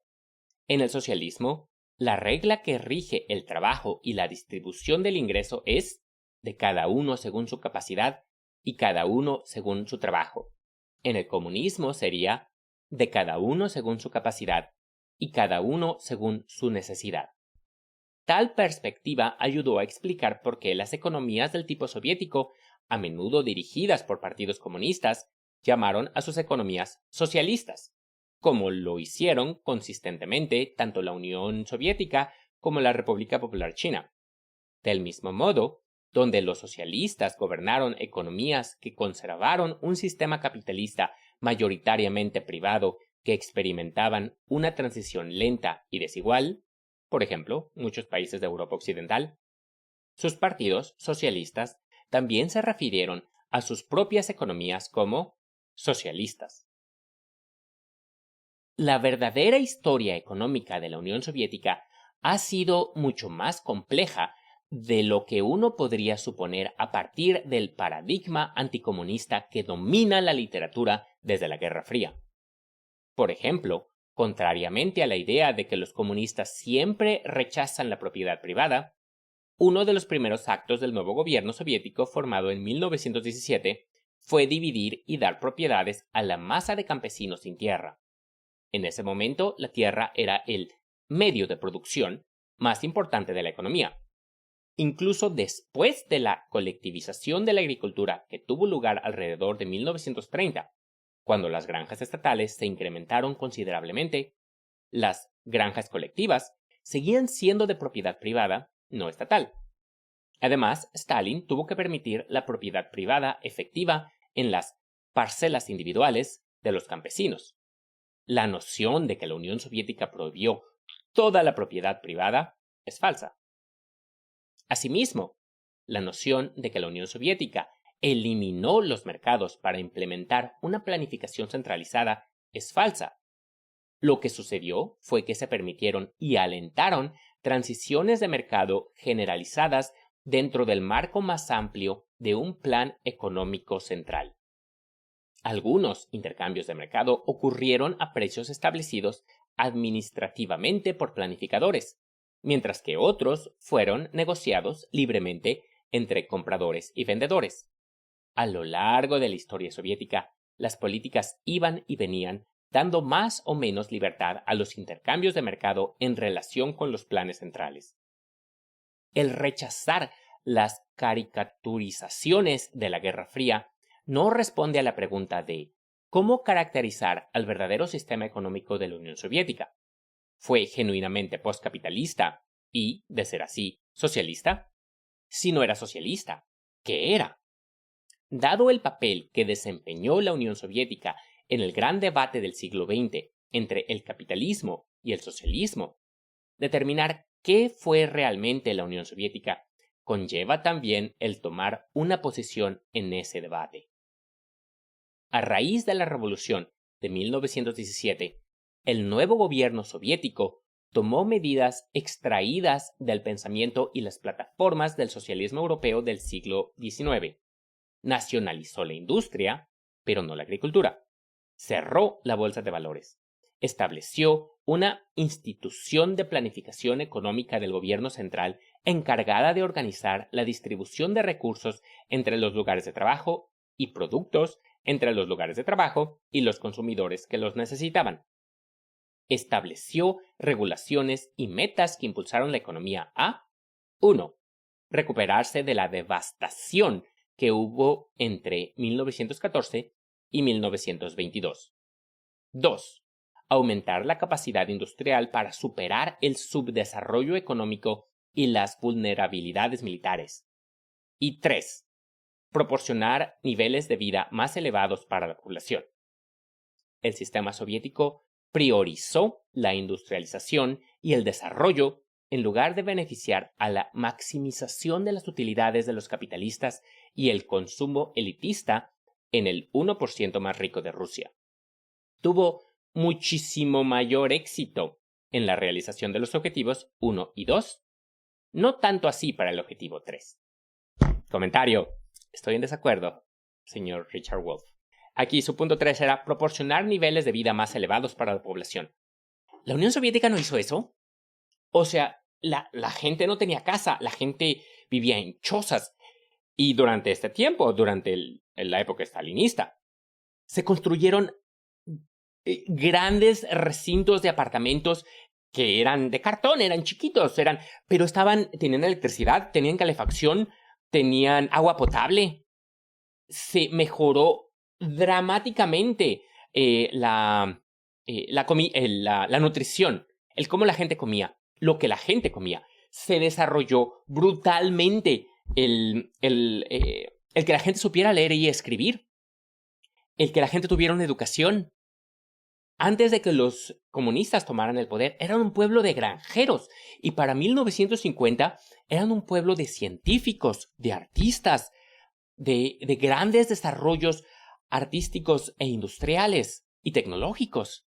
En el socialismo, la regla que rige el trabajo y la distribución del ingreso es de cada uno según su capacidad y cada uno según su trabajo. En el comunismo sería de cada uno según su capacidad y cada uno según su necesidad. Tal perspectiva ayudó a explicar por qué las economías del tipo soviético, a menudo dirigidas por partidos comunistas, llamaron a sus economías socialistas, como lo hicieron consistentemente tanto la Unión Soviética como la República Popular China. Del mismo modo, donde los socialistas gobernaron economías que conservaron un sistema capitalista mayoritariamente privado que experimentaban una transición lenta y desigual, por ejemplo, muchos países de Europa Occidental, sus partidos socialistas también se refirieron a sus propias economías como socialistas. La verdadera historia económica de la Unión Soviética ha sido mucho más compleja de lo que uno podría suponer a partir del paradigma anticomunista que domina la literatura desde la Guerra Fría. Por ejemplo, contrariamente a la idea de que los comunistas siempre rechazan la propiedad privada, uno de los primeros actos del nuevo gobierno soviético formado en 1917 fue dividir y dar propiedades a la masa de campesinos sin tierra. En ese momento, la tierra era el medio de producción más importante de la economía. Incluso después de la colectivización de la agricultura que tuvo lugar alrededor de 1930, cuando las granjas estatales se incrementaron considerablemente, las granjas colectivas seguían siendo de propiedad privada, no estatal. Además, Stalin tuvo que permitir la propiedad privada efectiva en las parcelas individuales de los campesinos. La noción de que la Unión Soviética prohibió toda la propiedad privada es falsa. Asimismo, la noción de que la Unión Soviética eliminó los mercados para implementar una planificación centralizada es falsa. Lo que sucedió fue que se permitieron y alentaron transiciones de mercado generalizadas dentro del marco más amplio de un plan económico central. Algunos intercambios de mercado ocurrieron a precios establecidos administrativamente por planificadores, mientras que otros fueron negociados libremente entre compradores y vendedores. A lo largo de la historia soviética, las políticas iban y venían, dando más o menos libertad a los intercambios de mercado en relación con los planes centrales. El rechazar las caricaturizaciones de la Guerra Fría no responde a la pregunta de ¿cómo caracterizar al verdadero sistema económico de la Unión Soviética? ¿Fue genuinamente postcapitalista y, de ser así, socialista? Si no era socialista, ¿qué era? Dado el papel que desempeñó la Unión Soviética en el gran debate del siglo XX entre el capitalismo y el socialismo, determinar qué fue realmente la Unión Soviética conlleva también el tomar una posición en ese debate. A raíz de la revolución de 1917, el nuevo gobierno soviético tomó medidas extraídas del pensamiento y las plataformas del socialismo europeo del siglo XIX. Nacionalizó la industria, pero no la agricultura. Cerró la bolsa de valores. Estableció una institución de planificación económica del gobierno central encargada de organizar la distribución de recursos entre los lugares de trabajo y productos entre los lugares de trabajo y los consumidores que los necesitaban. Estableció regulaciones y metas que impulsaron la economía a 1. Recuperarse de la devastación que hubo entre 1914 y 1922. 2. Aumentar la capacidad industrial para superar el subdesarrollo económico y las vulnerabilidades militares. Y 3. Proporcionar niveles de vida más elevados para la población. El sistema soviético priorizó la industrialización y el desarrollo en lugar de beneficiar a la maximización de las utilidades de los capitalistas y el consumo elitista en el 1% más rico de Rusia. Tuvo muchísimo mayor éxito en la realización de los objetivos 1 y 2, no tanto así para el objetivo 3. Comentario. Estoy en desacuerdo, señor Richard Wolff. Aquí su punto 3 era proporcionar niveles de vida más elevados para la población. ¿La Unión Soviética no hizo eso? O sea, la gente no tenía casa, la gente vivía en chozas. Y durante este tiempo, durante la época stalinista, se construyeron grandes recintos de apartamentos que eran de cartón, eran chiquitos, pero tenían electricidad, tenían calefacción, tenían agua potable. Se mejoró dramáticamente la nutrición, el cómo la gente comía, lo que la gente comía. Se desarrolló brutalmente el que la gente supiera leer y escribir, el que la gente tuviera una educación. Antes de que los comunistas tomaran el poder, eran un pueblo de granjeros y para 1950 eran un pueblo de científicos, de artistas, de grandes desarrollos artísticos e industriales y tecnológicos.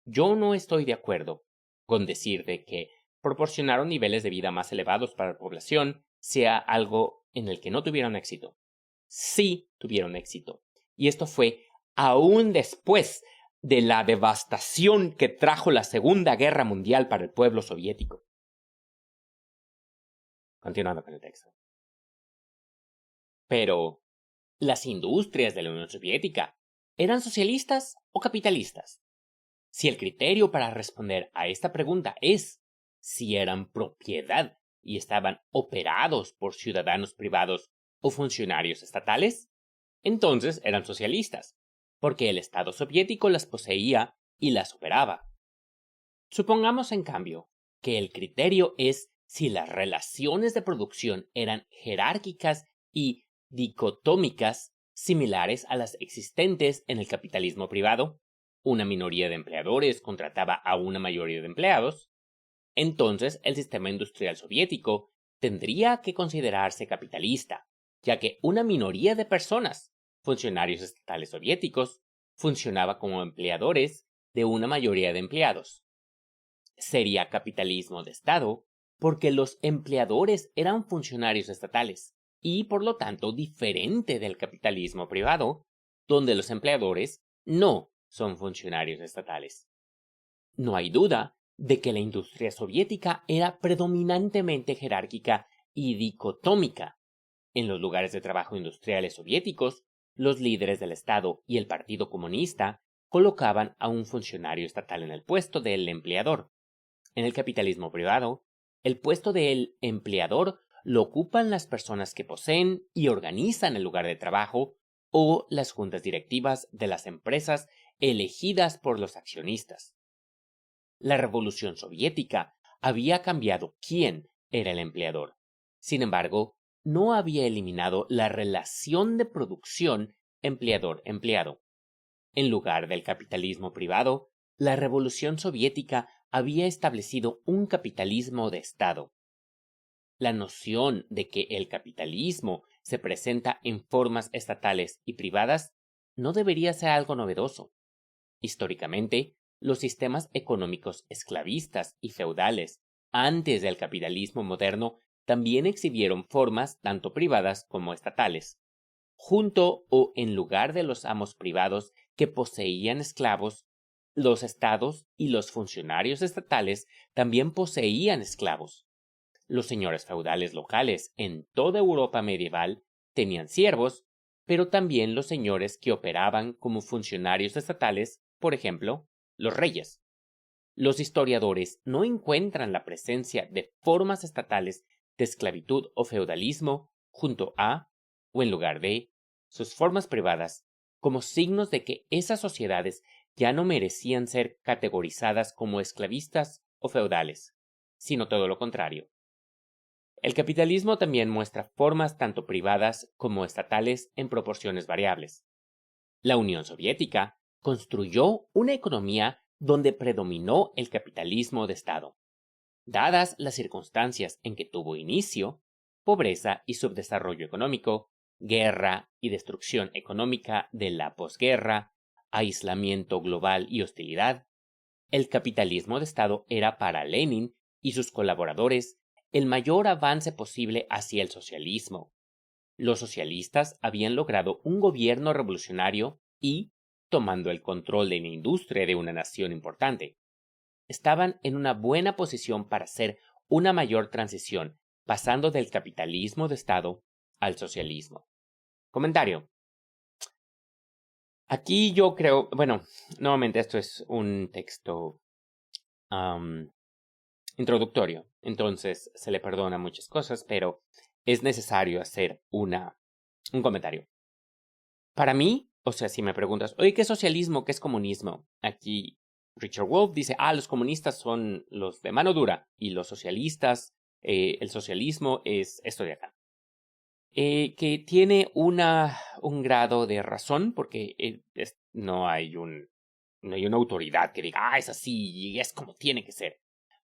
Yo no estoy de acuerdo con decir de que proporcionaron niveles de vida más elevados para la población sea algo en el que no tuvieron éxito. Sí tuvieron éxito. Y esto fue aún después de la devastación que trajo la Segunda Guerra Mundial para el pueblo soviético. Continuando con el texto. Pero, ¿las industrias de la Unión Soviética eran socialistas o capitalistas? Si el criterio para responder a esta pregunta es si eran propiedad y estaban operados por ciudadanos privados o funcionarios estatales, entonces eran socialistas, porque el Estado soviético las poseía y las operaba. Supongamos, en cambio, que el criterio es si las relaciones de producción eran jerárquicas y dicotómicas similares a las existentes en el capitalismo privado. Una minoría de empleadores contrataba a una mayoría de empleados. Entonces el sistema industrial soviético tendría que considerarse capitalista, ya que una minoría de personas, funcionarios estatales soviéticos, funcionaba como empleadores de una mayoría de empleados. Sería capitalismo de Estado porque los empleadores eran funcionarios estatales y por lo tanto diferente del capitalismo privado, donde los empleadores no son funcionarios estatales. No hay duda de que la industria soviética era predominantemente jerárquica y dicotómica. En los lugares de trabajo industriales soviéticos, los líderes del Estado y el Partido Comunista colocaban a un funcionario estatal en el puesto del empleador. En el capitalismo privado, el puesto del empleador lo ocupan las personas que poseen y organizan el lugar de trabajo o las juntas directivas de las empresas elegidas por los accionistas. La Revolución Soviética había cambiado quién era el empleador. Sin embargo, no había eliminado la relación de producción empleador-empleado. En lugar del capitalismo privado, la Revolución Soviética había establecido un capitalismo de Estado. La noción de que el capitalismo se presenta en formas estatales y privadas no debería ser algo novedoso. Históricamente, los sistemas económicos esclavistas y feudales antes del capitalismo moderno también exhibieron formas tanto privadas como estatales. Junto o en lugar de los amos privados que poseían esclavos, los estados y los funcionarios estatales también poseían esclavos. Los señores feudales locales en toda Europa medieval tenían siervos, pero también los señores que operaban como funcionarios estatales, por ejemplo, los reyes. Los historiadores no encuentran la presencia de formas estatales de esclavitud o feudalismo junto a, o en lugar de, sus formas privadas, como signos de que esas sociedades ya no merecían ser categorizadas como esclavistas o feudales, sino todo lo contrario. El capitalismo también muestra formas tanto privadas como estatales en proporciones variables. La Unión Soviética construyó una economía donde predominó el capitalismo de Estado. Dadas las circunstancias en que tuvo inicio, pobreza y subdesarrollo económico, guerra y destrucción económica de la posguerra, aislamiento global y hostilidad, el capitalismo de Estado era para Lenin y sus colaboradores el mayor avance posible hacia el socialismo. Los socialistas habían logrado un gobierno revolucionario y, tomando el control de la industria de una nación importante, estaban en una buena posición para hacer una mayor transición, pasando del capitalismo de Estado al socialismo. Comentario. Aquí yo creo, bueno, nuevamente esto es un texto introductorio, entonces se le perdona muchas cosas, pero es necesario hacer un comentario. Para mí, o sea, si me preguntas, oye, ¿qué es socialismo? ¿Qué es comunismo? Aquí Richard Wolff dice, los comunistas son los de mano dura y los socialistas, el socialismo es esto de acá. Que tiene un grado de razón porque no hay una autoridad que diga, es así y es como tiene que ser.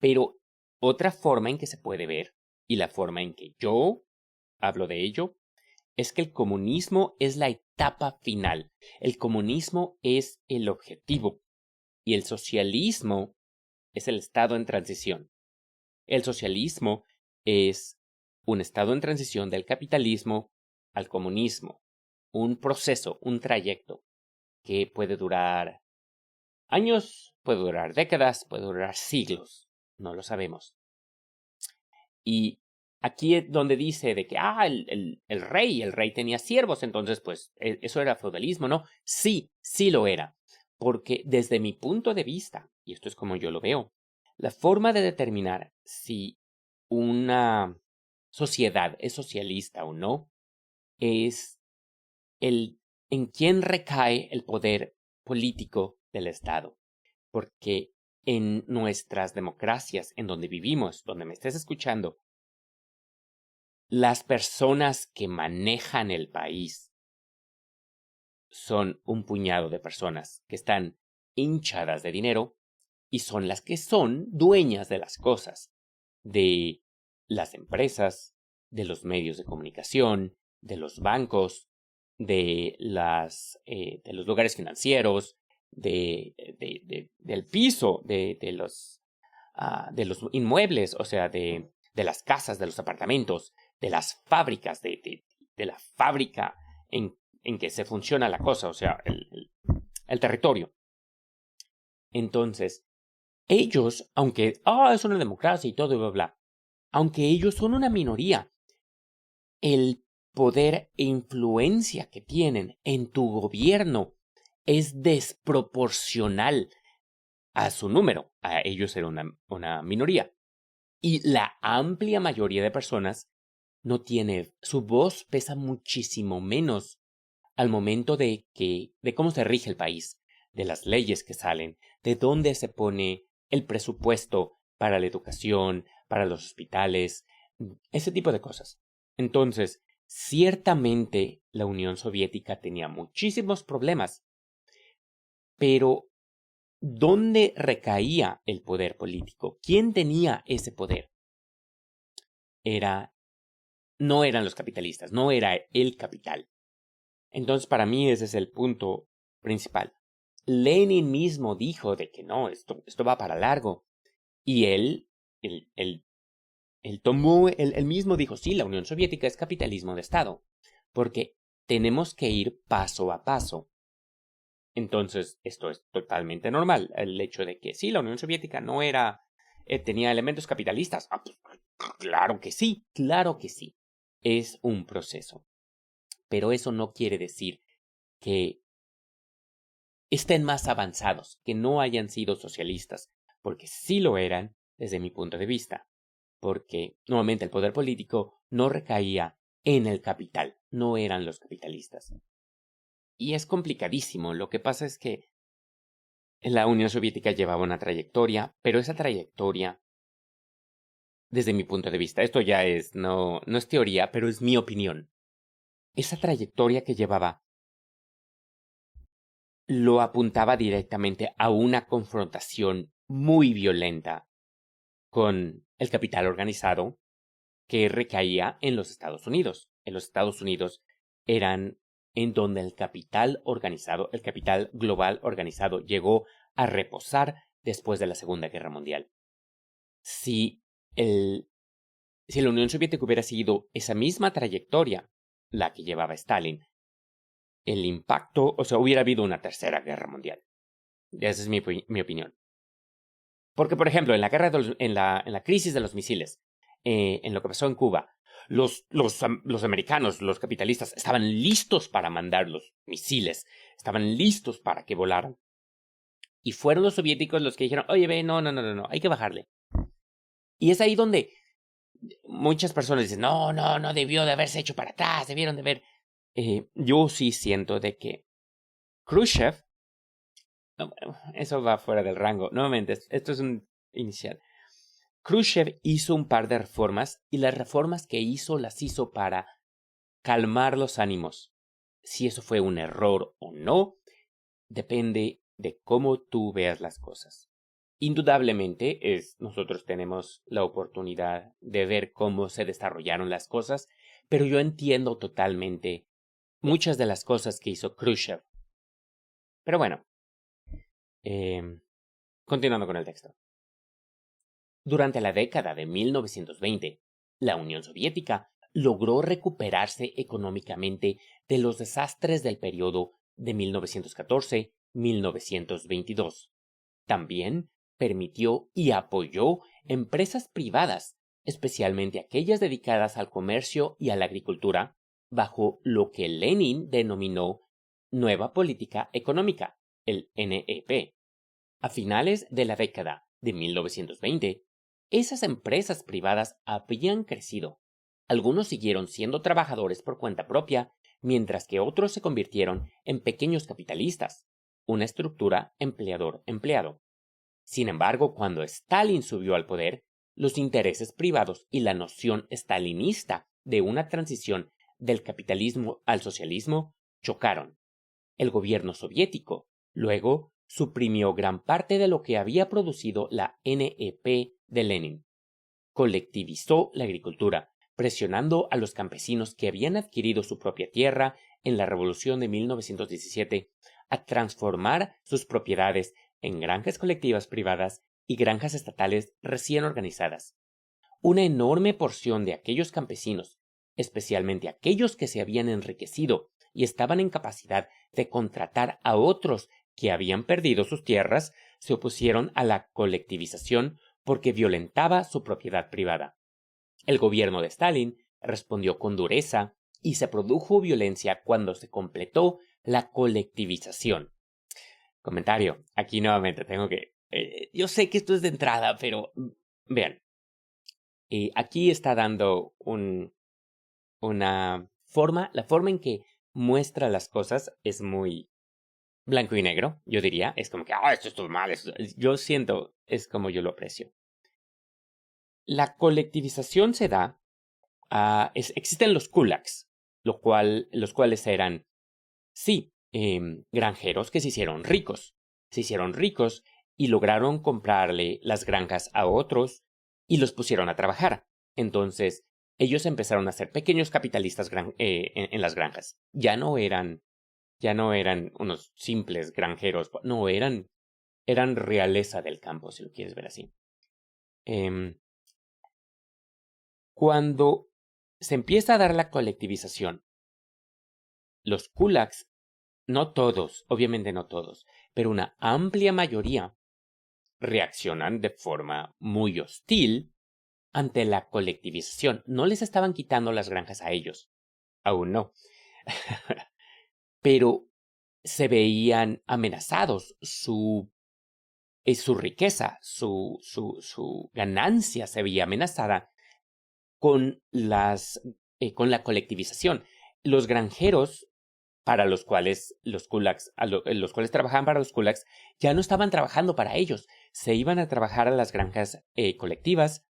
Pero otra forma en que se puede ver, y la forma en que yo hablo de ello, es que el comunismo es la etapa final. El comunismo es el objetivo y el socialismo es el estado en transición. El socialismo es un estado en transición del capitalismo al comunismo, un proceso, un trayecto que puede durar años, puede durar décadas, puede durar siglos, no lo sabemos. Y aquí es donde dice de que, el rey tenía siervos, entonces pues eso era feudalismo, ¿no? Sí, sí lo era, porque desde mi punto de vista, y esto es como yo lo veo, la forma de determinar si una sociedad es socialista o no es en quién recae el poder político del Estado. Porque en nuestras democracias, en donde vivimos, donde me estés escuchando, las personas que manejan el país son un puñado de personas que están hinchadas de dinero y son las que son dueñas de las cosas, de las empresas, de los medios de comunicación, de los bancos, de los lugares financieros, del piso, de los inmuebles, o sea, de las casas, de los apartamentos, de las fábricas, de la fábrica en que se funciona la cosa, o sea, el territorio. Entonces, ellos, aunque, es una democracia y todo, y bla, bla, aunque ellos son una minoría, el poder e influencia que tienen en tu gobierno es desproporcional a su número. A ellos era una minoría. Y la amplia mayoría de personas no tiene, su voz pesa muchísimo menos al momento de cómo se rige el país, de las leyes que salen, de dónde se pone el presupuesto para la educación, para los hospitales, ese tipo de cosas. Entonces, ciertamente la Unión Soviética tenía muchísimos problemas, pero ¿dónde recaía el poder político? ¿Quién tenía ese poder? No eran los capitalistas, no era el capital. Entonces, para mí ese es el punto principal. Lenin mismo dijo de que no, esto va para largo. Y él tomó, él mismo dijo, sí, la Unión Soviética es capitalismo de Estado, porque tenemos que ir paso a paso. Entonces, esto es totalmente normal, el hecho de que sí, la Unión Soviética no era, tenía elementos capitalistas. Pues, claro que sí, claro que sí. Es un proceso. Pero eso no quiere decir que estén más avanzados, que no hayan sido socialistas, porque sí lo eran desde mi punto de vista, porque nuevamente el poder político no recaía en el capital, no eran los capitalistas. Y es complicadísimo, lo que pasa es que la Unión Soviética llevaba una trayectoria, pero esa trayectoria, desde mi punto de vista, esto ya no es teoría, pero es mi opinión. Esa trayectoria que llevaba lo apuntaba directamente a una confrontación muy violenta con el capital organizado que recaía en los Estados Unidos. En los Estados Unidos eran en donde el capital organizado, el capital global organizado, llegó a reposar después de la Segunda Guerra Mundial. Si la Unión Soviética hubiera seguido esa misma trayectoria, la que llevaba Stalin, el impacto, o sea, hubiera habido una tercera guerra mundial. Esa es mi opinión. Porque, por ejemplo, en la guerra en la crisis de los misiles, en lo que pasó en Cuba, los americanos, los capitalistas, estaban listos para mandar los misiles, estaban listos para que volaran. Y fueron los soviéticos los que dijeron, oye, no, hay que bajarle. Y es ahí donde muchas personas dicen, no debió de haberse hecho para atrás, debieron de haber. Yo sí siento de que Khrushchev, no, eso va fuera del rango. Nuevamente, esto es un inicial. Khrushchev hizo un par de reformas y las reformas que hizo las hizo para calmar los ánimos. Si eso fue un error o no, depende de cómo tú veas las cosas. Indudablemente, nosotros tenemos la oportunidad de ver cómo se desarrollaron las cosas, pero yo entiendo totalmente muchas de las cosas que hizo Khrushchev. Pero bueno, continuando con el texto. Durante la década de 1920, la Unión Soviética logró recuperarse económicamente de los desastres del periodo de 1914-1922. También permitió y apoyó empresas privadas, especialmente aquellas dedicadas al comercio y a la agricultura, bajo lo que Lenin denominó Nueva Política Económica, el NEP. A finales de la década de 1920, esas empresas privadas habían crecido. Algunos siguieron siendo trabajadores por cuenta propia, mientras que otros se convirtieron en pequeños capitalistas, una estructura empleador-empleado. Sin embargo, cuando Stalin subió al poder, los intereses privados y la noción stalinista de una transición del capitalismo al socialismo chocaron. El gobierno soviético, luego, suprimió gran parte de lo que había producido la NEP de Lenin. Colectivizó la agricultura, presionando a los campesinos que habían adquirido su propia tierra en la Revolución de 1917 a transformar sus propiedades en granjas colectivas privadas y granjas estatales recién organizadas. Una enorme porción de aquellos campesinos, especialmente aquellos que se habían enriquecido y estaban en capacidad de contratar a otros que habían perdido sus tierras, se opusieron a la colectivización porque violentaba su propiedad privada. El gobierno de Stalin respondió con dureza y se produjo violencia cuando se completó la colectivización. Comentario. Aquí nuevamente tengo que... yo sé que esto es de entrada, pero vean. Aquí está dando una forma, la forma en que muestra las cosas es muy blanco y negro, yo diría. Es como que, esto es mal. Yo siento, es como yo lo aprecio. La colectivización se da, existen los kulaks, los cuales eran, sí, granjeros que se hicieron ricos. Se hicieron ricos y lograron comprarle las granjas a otros y los pusieron a trabajar. Entonces, ellos empezaron a ser pequeños capitalistas en las granjas. Ya no eran unos simples granjeros, no, eran realeza del campo, si lo quieres ver así. Cuando se empieza a dar la colectivización, los kulaks, no todos, obviamente no todos, pero una amplia mayoría reaccionan de forma muy hostil ante la colectivización. No les estaban quitando las granjas a ellos, aún no, pero se veían amenazados, su riqueza, su ganancia se veía amenazada con la colectivización. Los granjeros para los cuales los kulaks, los cuales trabajaban para los kulaks, ya no estaban trabajando para ellos. Se iban a trabajar a las granjas colectivas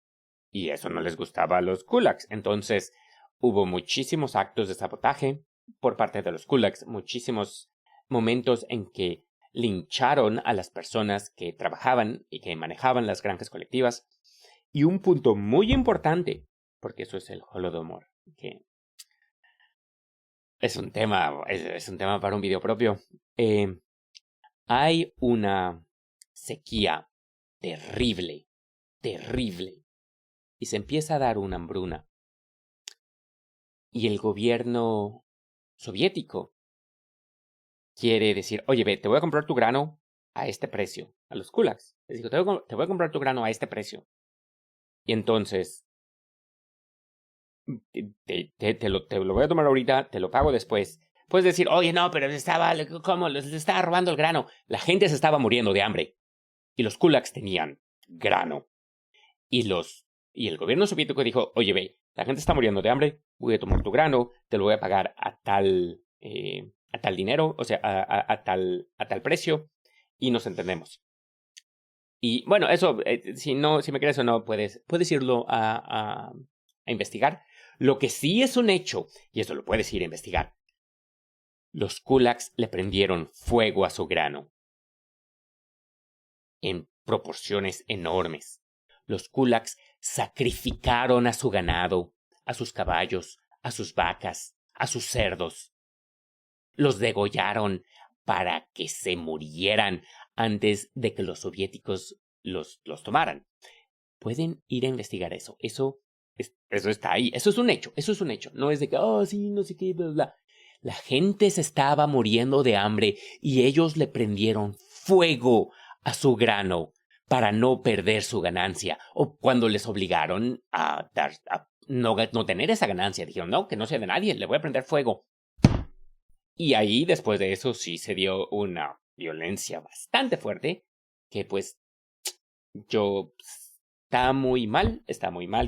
y eso no les gustaba a los kulaks. Entonces hubo muchísimos actos de sabotaje por parte de los kulaks, muchísimos momentos en que lincharon a las personas que trabajaban y que manejaban las granjas colectivas. Y un punto muy importante, porque eso es el Holodomor, que es un tema para un video propio. Hay una sequía terrible, y se empieza a dar una hambruna. Y el gobierno soviético quiere decir, oye, ve, te voy a comprar tu grano a este precio, a los kulaks. Les digo, te voy a comprar tu grano a este precio. Y entonces, te lo voy a tomar ahorita, te lo pago después. Puedes decir, oye, no, pero ¿cómo? Les estaba robando el grano. La gente se estaba muriendo de hambre. Y los kulaks tenían grano. Y el gobierno soviético dijo, oye, ve, la gente está muriendo de hambre, voy a tomar tu grano, te lo voy a pagar a tal dinero, o sea, a tal precio, y nos entendemos. Y bueno, eso, si me crees o no, puedes irlo a investigar. Lo que sí es un hecho, y eso lo puedes ir a investigar, los kulaks le prendieron fuego a su grano en proporciones enormes. Los kulaks sacrificaron a su ganado, a sus caballos, a sus vacas, a sus cerdos. los degollaron para que se murieran antes de que los soviéticos los tomaran. Pueden ir a investigar eso. Eso está ahí. Eso es un hecho. Eso es un hecho. No es de que, sí, no sé qué, bla, bla. La gente se estaba muriendo de hambre y ellos le prendieron fuego a su grano para no perder su ganancia. O cuando les obligaron a no tener esa ganancia, dijeron, no, que no sea de nadie, le voy a prender fuego. Y ahí, después de eso, sí se dio una violencia bastante fuerte, que pues está muy mal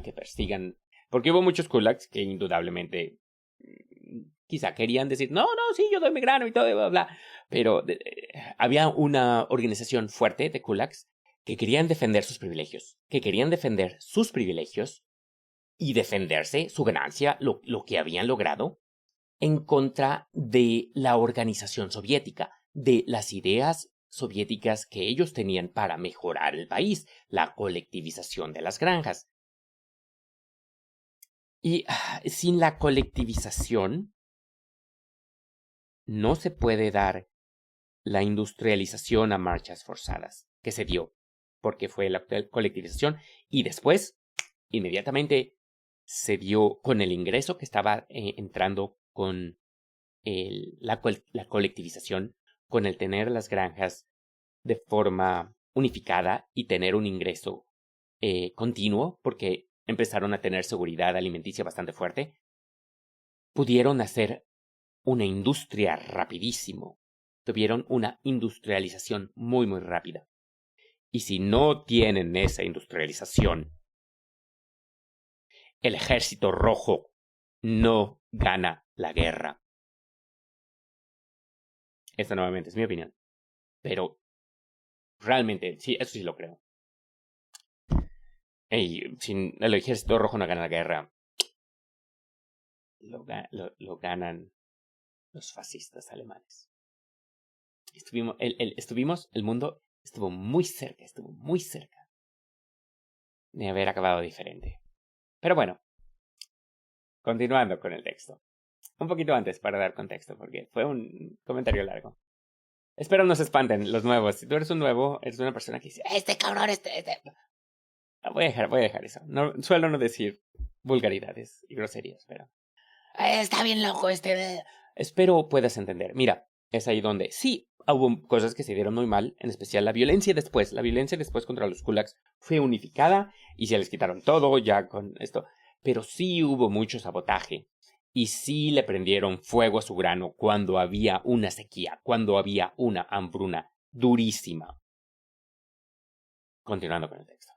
que persigan, porque hubo muchos kulaks que indudablemente quizá querían decir, no, sí, yo doy mi grano y todo, bla, bla, pero había una organización fuerte de kulaks que querían defender sus privilegios, y defenderse su ganancia, lo que habían logrado, en contra de la organización soviética, de las ideas soviéticas que ellos tenían para mejorar el país, la colectivización de las granjas. Y sin la colectivización no se puede dar la industrialización a marchas forzadas, que se dio, porque fue la colectivización y después, inmediatamente, se dio con el ingreso que estaba entrando con la colectivización, con el tener las granjas de forma unificada y tener un ingreso continuo, porque empezaron a tener seguridad alimenticia bastante fuerte, pudieron hacer una industria rapidísimo. Tuvieron una industrialización muy, muy rápida. Y si no tienen esa industrialización, el ejército rojo no gana la guerra. Esta nuevamente es mi opinión. Pero realmente, sí, eso sí lo creo. Si el ejército rojo no gana la guerra, lo ganan los fascistas alemanes. El mundo estuvo muy cerca de haber acabado diferente. Pero bueno, continuando con el texto. Un poquito antes para dar contexto, porque fue un comentario largo. Espero no se espanten los nuevos. Si tú eres un nuevo, eres una persona que dice, este cabrón, Voy a dejar eso. No, suelo no decir vulgaridades y groserías, pero está bien loco Espero puedas entender. Mira, es ahí donde sí hubo cosas que se dieron muy mal, en especial la violencia después. La violencia después contra los kulaks fue unificada y se les quitaron todo ya con esto. Pero sí hubo mucho sabotaje y sí le prendieron fuego a su grano cuando había una sequía, cuando había una hambruna durísima. Continuando con el texto.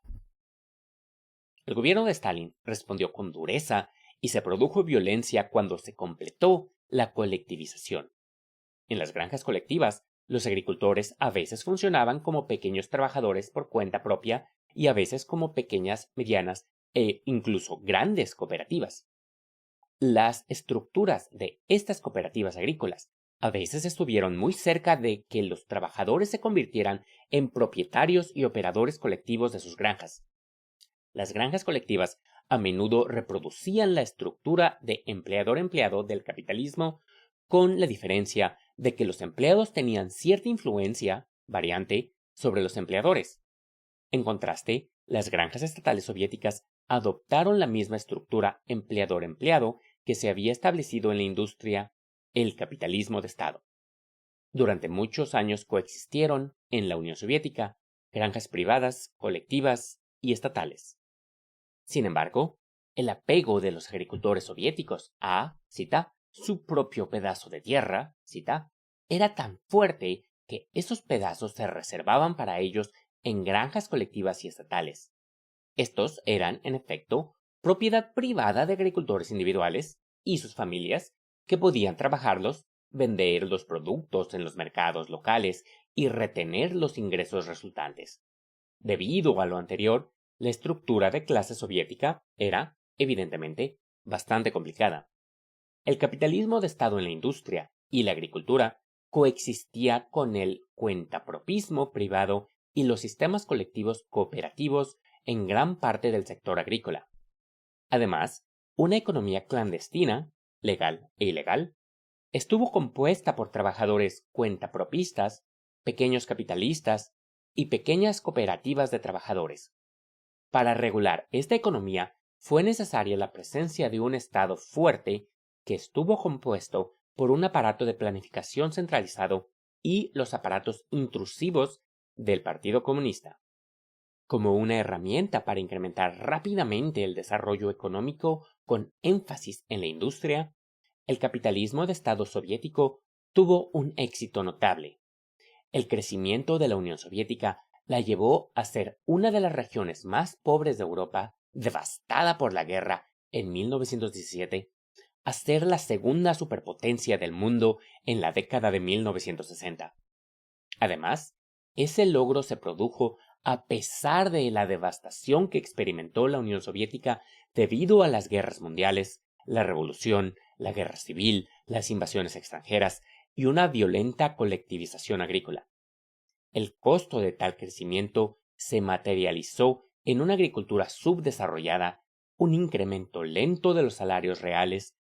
El gobierno de Stalin respondió con dureza y se produjo violencia cuando se completó la colectivización. En las granjas colectivas, los agricultores a veces funcionaban como pequeños trabajadores por cuenta propia y a veces como pequeñas, medianas e incluso grandes cooperativas. Las estructuras de estas cooperativas agrícolas a veces estuvieron muy cerca de que los trabajadores se convirtieran en propietarios y operadores colectivos de sus granjas. Las granjas colectivas a menudo reproducían la estructura de empleador-empleado del capitalismo, con la diferencia de que los empleados tenían cierta influencia variante sobre los empleadores. En contraste, las granjas estatales soviéticas adoptaron la misma estructura empleador-empleado que se había establecido en la industria, el capitalismo de Estado. Durante muchos años coexistieron en la Unión Soviética granjas privadas, colectivas y estatales. Sin embargo, el apego de los agricultores soviéticos a, cita, su propio pedazo de tierra, cita, era tan fuerte que esos pedazos se reservaban para ellos en granjas colectivas y estatales. Estos eran, en efecto, propiedad privada de agricultores individuales y sus familias que podían trabajarlos, vender los productos en los mercados locales y retener los ingresos resultantes. Debido a lo anterior, la estructura de clase soviética era, evidentemente, bastante complicada. El capitalismo de Estado en la industria y la agricultura coexistía con el cuentapropismo privado y los sistemas colectivos cooperativos en gran parte del sector agrícola. Además, una economía clandestina, legal e ilegal, estuvo compuesta por trabajadores cuentapropistas, pequeños capitalistas y pequeñas cooperativas de trabajadores. Para regular esta economía fue necesaria la presencia de un Estado fuerte que estuvo compuesto por un aparato de planificación centralizado y los aparatos intrusivos del Partido Comunista. Como una herramienta para incrementar rápidamente el desarrollo económico con énfasis en la industria, el capitalismo de Estado soviético tuvo un éxito notable. El crecimiento de la Unión Soviética la llevó a ser una de las regiones más pobres de Europa, devastada por la guerra en 1917, a ser la segunda superpotencia del mundo en la década de 1960. Además, ese logro se produjo a pesar de la devastación que experimentó la Unión Soviética debido a las guerras mundiales, la revolución, la guerra civil, las invasiones extranjeras y una violenta colectivización agrícola. El costo de tal crecimiento se materializó en una agricultura subdesarrollada, un incremento lento de los salarios reales,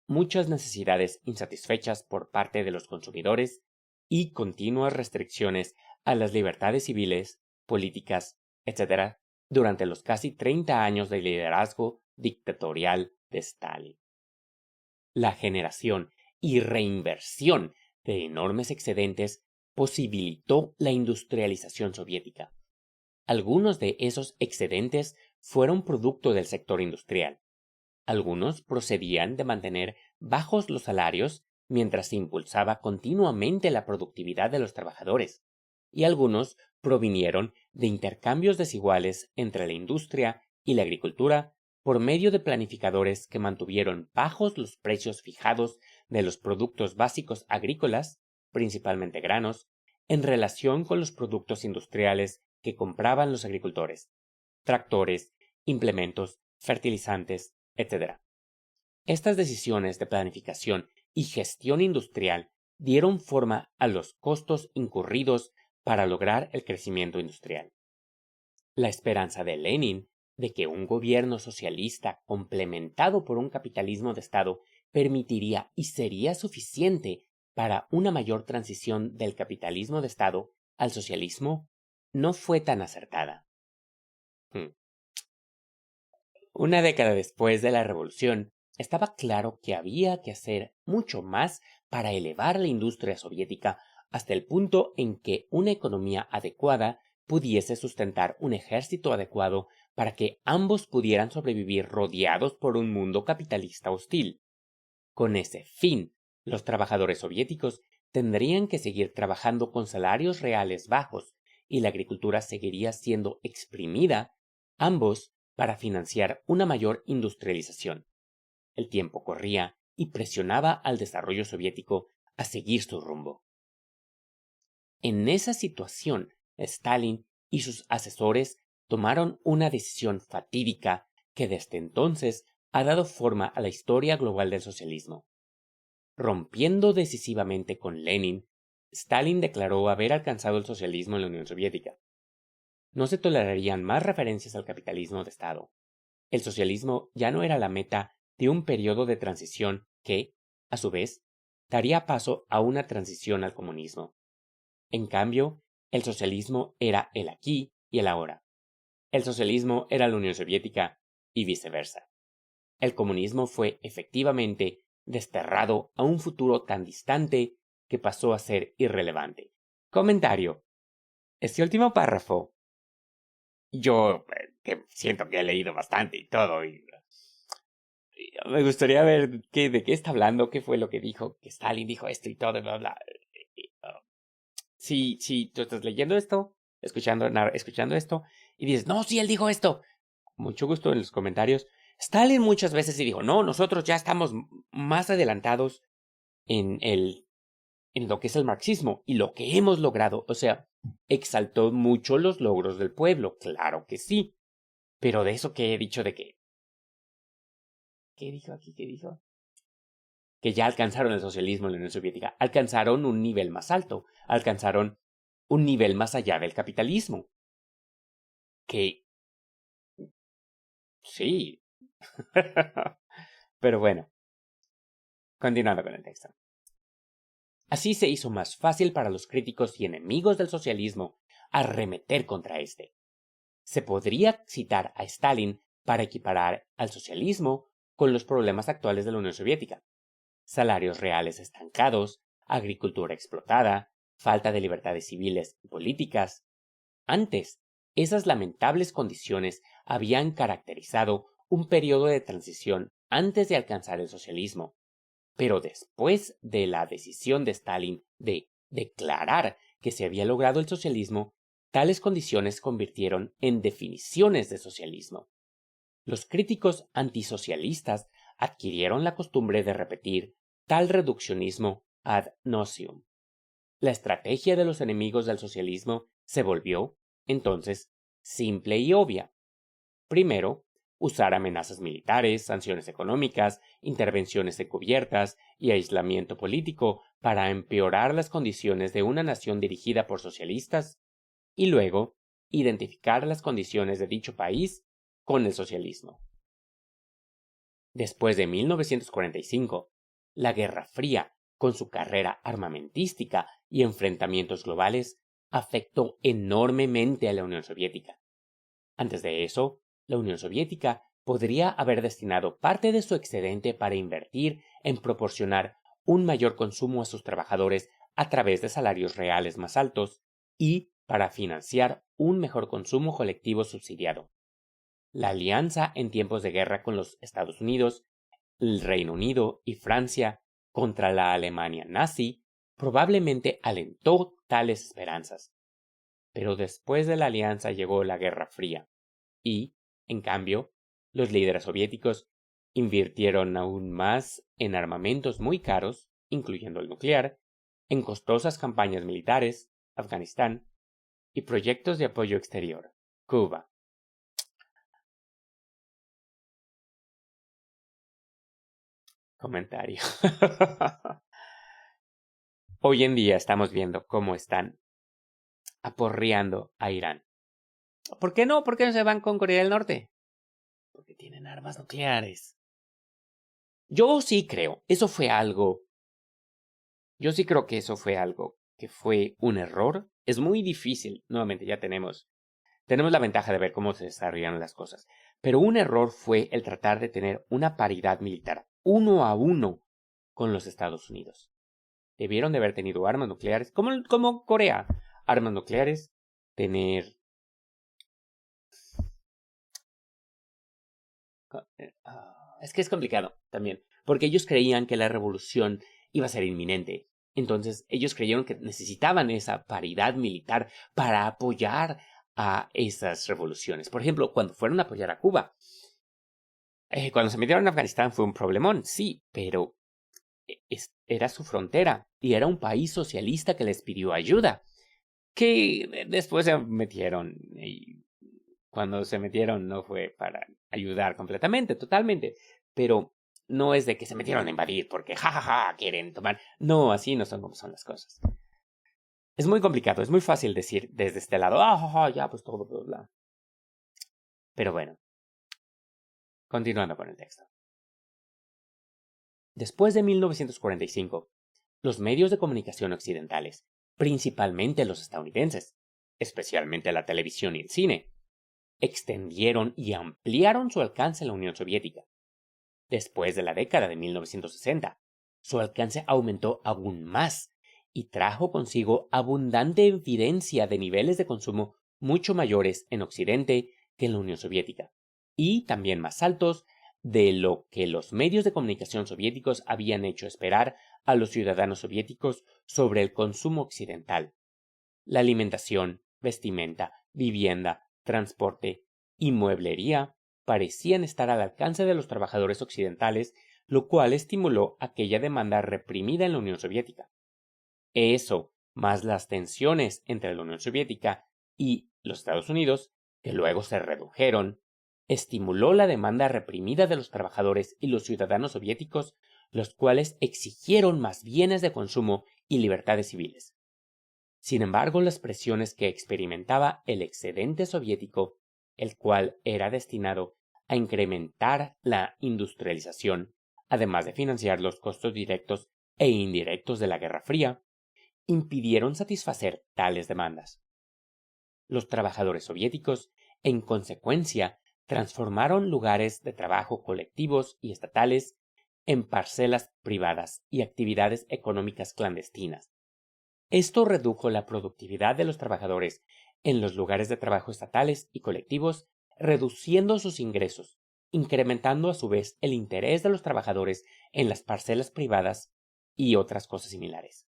muchas necesidades insatisfechas por parte de los consumidores y continuas restricciones a las libertades civiles, políticas, etc., durante los casi 30 años de liderazgo dictatorial de Stalin. La generación y reinversión de enormes excedentes posibilitó la industrialización soviética. Algunos de esos excedentes fueron producto del sector industrial. Algunos procedían de mantener bajos los salarios mientras se impulsaba continuamente la productividad de los trabajadores, y algunos provinieron de intercambios desiguales entre la industria y la agricultura por medio de planificadores que mantuvieron bajos los precios fijados de los productos básicos agrícolas, principalmente granos, en relación con los productos industriales que compraban los agricultores, tractores, implementos, fertilizantes, etc. Estas decisiones de planificación y gestión industrial dieron forma a los costos incurridos para lograr el crecimiento industrial. La esperanza de Lenin de que un gobierno socialista complementado por un capitalismo de Estado permitiría y sería suficiente para una mayor transición del capitalismo de Estado al socialismo no fue tan acertada. Una década después de la revolución, estaba claro que había que hacer mucho más para elevar la industria soviética hasta el punto en que una economía adecuada pudiese sustentar un ejército adecuado para que ambos pudieran sobrevivir rodeados por un mundo capitalista hostil. Con ese fin, los trabajadores soviéticos tendrían que seguir trabajando con salarios reales bajos y la agricultura seguiría siendo exprimida, ambos para financiar una mayor industrialización. El tiempo corría y presionaba al desarrollo soviético a seguir su rumbo. En esa situación, Stalin y sus asesores tomaron una decisión fatídica que desde entonces ha dado forma a la historia global del socialismo. Rompiendo decisivamente con Lenin, Stalin declaró haber alcanzado el socialismo en la Unión Soviética. No se tolerarían más referencias al capitalismo de Estado. El socialismo ya no era la meta de un periodo de transición que, a su vez, daría paso a una transición al comunismo. En cambio, el socialismo era el aquí y el ahora. El socialismo era la Unión Soviética y viceversa. El comunismo fue efectivamente desterrado a un futuro tan distante que pasó a ser irrelevante. Comentario. Este último párrafo, yo que siento que he leído bastante y todo, y me gustaría ver de qué está hablando, qué fue lo que dijo, que Stalin dijo esto y todo, y bla, bla. Si tú estás leyendo esto, escuchando esto, y dices, no, sí, él dijo esto, mucho gusto en los comentarios. Stalin muchas veces sí dijo, no, nosotros ya estamos más adelantados en lo que es el marxismo y lo que hemos logrado. O sea, exaltó mucho los logros del pueblo, claro que sí. Pero de eso que he dicho de que... ¿Qué dijo aquí? ¿Qué dijo? Que ya alcanzaron el socialismo en la Unión Soviética. Alcanzaron un nivel más alto. Alcanzaron un nivel más allá del capitalismo. Que... Sí. Pero bueno. Continuando con el texto. Así se hizo más fácil para los críticos y enemigos del socialismo arremeter contra este. Se podría citar a Stalin para equiparar al socialismo con los problemas actuales de la Unión Soviética: salarios reales estancados, agricultura explotada, falta de libertades civiles y políticas. Antes, esas lamentables condiciones habían caracterizado un periodo de transición antes de alcanzar el socialismo. Pero después de la decisión de Stalin de declarar que se había logrado el socialismo, tales condiciones se convirtieron en definiciones de socialismo. Los críticos antisocialistas adquirieron la costumbre de repetir tal reduccionismo ad nauseam. La estrategia de los enemigos del socialismo se volvió, entonces, simple y obvia. Primero, usar amenazas militares, sanciones económicas, intervenciones encubiertas y aislamiento político para empeorar las condiciones de una nación dirigida por socialistas, y luego, identificar las condiciones de dicho país con el socialismo. Después de 1945, la Guerra Fría, con su carrera armamentística y enfrentamientos globales, afectó enormemente a la Unión Soviética. Antes de eso, la Unión Soviética podría haber destinado parte de su excedente para invertir en proporcionar un mayor consumo a sus trabajadores a través de salarios reales más altos y para financiar un mejor consumo colectivo subsidiado. La alianza en tiempos de guerra con los Estados Unidos, el Reino Unido y Francia contra la Alemania nazi probablemente alentó tales esperanzas. Pero después de la alianza llegó la Guerra Fría y, en cambio, los líderes soviéticos invirtieron aún más en armamentos muy caros, incluyendo el nuclear, en costosas campañas militares, Afganistán, y proyectos de apoyo exterior, Cuba. Comentario. Hoy en día estamos viendo cómo están aporreando a Irán. ¿Por qué no? ¿Por qué no se van con Corea del Norte? Porque tienen armas nucleares. Yo sí creo que eso fue algo que fue un error. Es muy difícil. Nuevamente ya tenemos la ventaja de ver cómo se desarrollan las cosas. Pero un error fue el tratar de tener una paridad militar 1-1 con los Estados Unidos. Debieron de haber tenido armas nucleares, como Corea. Armas nucleares, tener... Es que es complicado también, porque ellos creían que la revolución iba a ser inminente. Entonces ellos creyeron que necesitaban esa paridad militar para apoyar a esas revoluciones. Por ejemplo, cuando fueron a apoyar a Cuba, cuando se metieron en Afganistán fue un problemón, sí, pero era su frontera y era un país socialista que les pidió ayuda, que después se metieron y cuando se metieron no fue para ayudar completamente, totalmente, pero no es de que se metieron a invadir porque jajaja quieren tomar. No, así no son como son las cosas. Es muy complicado, es muy fácil decir desde este lado, ya pues todo, bla, bla. Pero bueno, continuando con el texto. Después de 1945, los medios de comunicación occidentales, principalmente los estadounidenses, especialmente la televisión y el cine, extendieron y ampliaron su alcance en la Unión Soviética. Después de la década de 1960, su alcance aumentó aún más y trajo consigo abundante evidencia de niveles de consumo mucho mayores en Occidente que en la Unión Soviética, y también más altos de lo que los medios de comunicación soviéticos habían hecho esperar a los ciudadanos soviéticos sobre el consumo occidental. La alimentación, vestimenta, vivienda, transporte y mueblería parecían estar al alcance de los trabajadores occidentales, lo cual estimuló aquella demanda reprimida en la Unión Soviética. Eso, más las tensiones entre la Unión Soviética y los Estados Unidos, que luego se redujeron, estimuló la demanda reprimida de los trabajadores y los ciudadanos soviéticos, los cuales exigieron más bienes de consumo y libertades civiles. Sin embargo, las presiones que experimentaba el excedente soviético, el cual era destinado a incrementar la industrialización, además de financiar los costos directos e indirectos de la Guerra Fría impidieron satisfacer tales demandas. Los trabajadores soviéticos, en consecuencia, transformaron lugares de trabajo colectivos y estatales en parcelas privadas y actividades económicas clandestinas. Esto redujo la productividad de los trabajadores en los lugares de trabajo estatales y colectivos, reduciendo sus ingresos, incrementando a su vez el interés de los trabajadores en las parcelas privadas y otras cosas similares.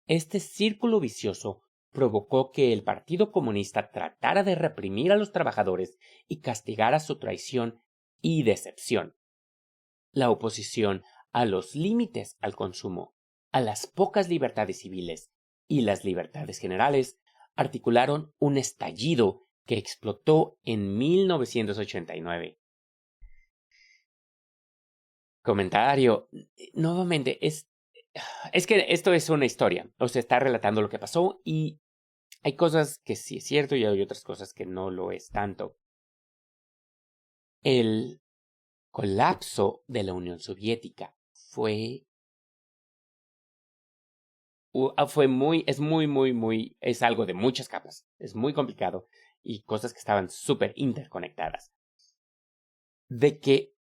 Este círculo vicioso provocó que el Partido Comunista tratara de reprimir a los trabajadores y castigara su traición y decepción. La oposición a los límites al consumo, a las pocas libertades civiles y las libertades generales articularon un estallido que explotó en 1989. Comentario. Nuevamente, es que esto es una historia. O sea, está relatando lo que pasó y hay cosas que sí es cierto y hay otras cosas que no lo es tanto. El colapso de la Unión Soviética es algo de muchas capas. Es muy complicado y cosas que estaban súper interconectadas. De que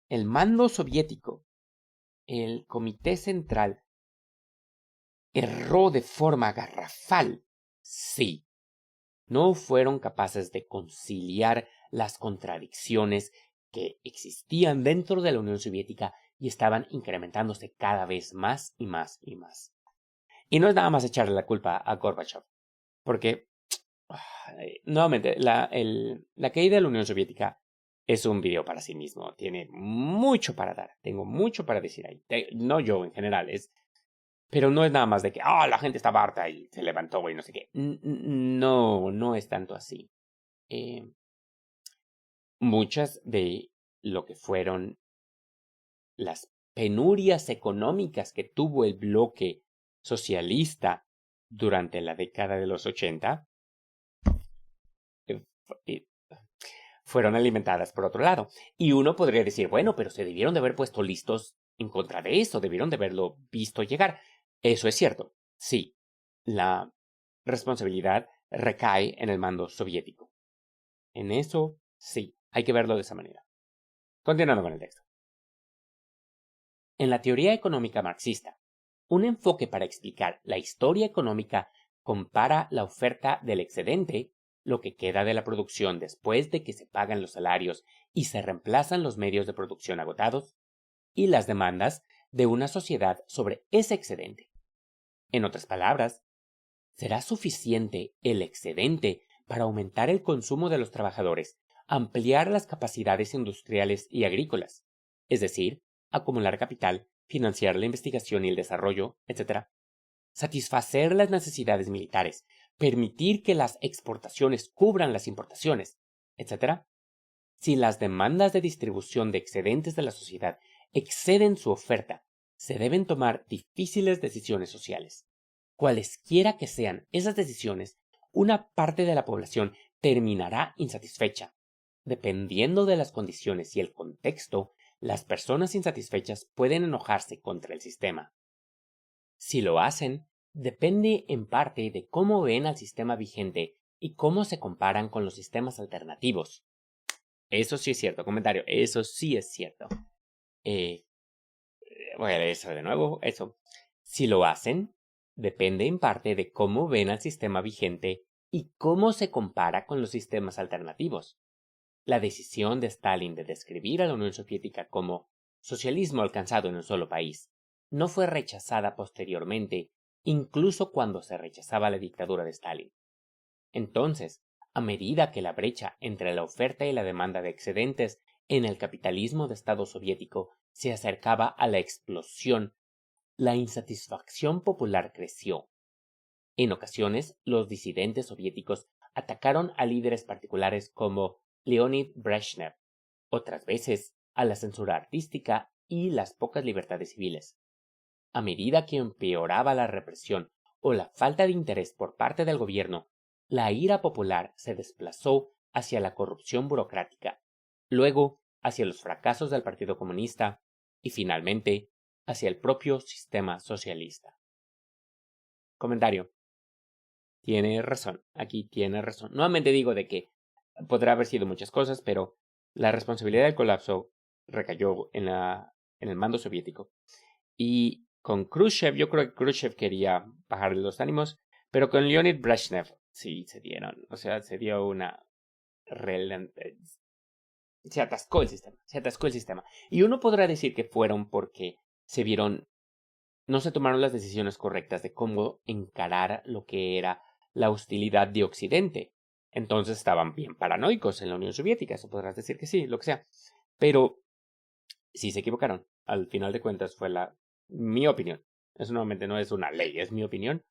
el mando soviético, el Comité Central, erró de forma garrafal. Sí, no fueron capaces de conciliar las contradicciones que existían dentro de la Unión Soviética y estaban incrementándose cada vez más y más y más. Y no es nada más echarle la culpa a Gorbachev, porque nuevamente la caída de la Unión Soviética es un video para sí mismo. Tiene mucho para dar. Tengo mucho para decir ahí. No yo en general, pero no es nada más de que la gente estaba harta y se levantó y no sé qué. No es tanto así. Muchas de lo que fueron las penurias económicas que tuvo el bloque socialista durante la década de los 80 fueron alimentadas por otro lado. Y uno podría decir, bueno, pero se debieron de haber puesto listos en contra de eso, debieron de haberlo visto llegar. Eso es cierto, sí. La responsabilidad recae en el mando soviético. En eso, sí, hay que verlo de esa manera. Continuando con el texto. En la teoría económica marxista, un enfoque para explicar la historia económica compara la oferta del excedente, lo que queda de la producción después de que se pagan los salarios y se reemplazan los medios de producción agotados, y las demandas de una sociedad sobre ese excedente. En otras palabras, ¿será suficiente el excedente para aumentar el consumo de los trabajadores, ampliar las capacidades industriales y agrícolas, es decir, acumular capital, financiar la investigación y el desarrollo, etc., satisfacer las necesidades militares, permitir que las exportaciones cubran las importaciones, etc.? Si las demandas de distribución de excedentes de la sociedad exceden su oferta, se deben tomar difíciles decisiones sociales. Cualesquiera que sean esas decisiones, una parte de la población terminará insatisfecha. Dependiendo de las condiciones y el contexto, las personas insatisfechas pueden enojarse contra el sistema. Si lo hacen, depende en parte de cómo ven al sistema vigente y cómo se comparan con los sistemas alternativos. Eso sí es cierto, comentario, eso sí es cierto. Voy a leer eso de nuevo, eso. Si lo hacen, depende en parte de cómo ven al sistema vigente y cómo se compara con los sistemas alternativos. La decisión de Stalin de describir a la Unión Soviética como socialismo alcanzado en un solo país no fue rechazada posteriormente, incluso cuando se rechazaba la dictadura de Stalin. Entonces, a medida que la brecha entre la oferta y la demanda de excedentes en el capitalismo de Estado soviético se acercaba a la explosión, la insatisfacción popular creció. En ocasiones, los disidentes soviéticos atacaron a líderes particulares como Leonid Brezhnev, otras veces a la censura artística y las pocas libertades civiles. A medida que empeoraba la represión o la falta de interés por parte del gobierno, la ira popular se desplazó hacia la corrupción burocrática, luego hacia los fracasos del Partido Comunista y finalmente hacia el propio sistema socialista. Comentario. Tiene razón, aquí tiene razón. Nuevamente digo de que podrá haber sido muchas cosas, pero la responsabilidad del colapso recayó en el mando soviético. Y con Khrushchev, yo creo que Khrushchev quería bajarle los ánimos, pero con Leonid Brezhnev sí se dieron. O sea, se dio una... Se atascó el sistema. Y uno podrá decir que fueron porque no se tomaron las decisiones correctas de cómo encarar lo que era la hostilidad de Occidente. Entonces estaban bien paranoicos en la Unión Soviética, eso podrás decir que sí, lo que sea. Pero sí se equivocaron. Al final de cuentas fue mi opinión. Eso nuevamente no es una ley, es mi opinión.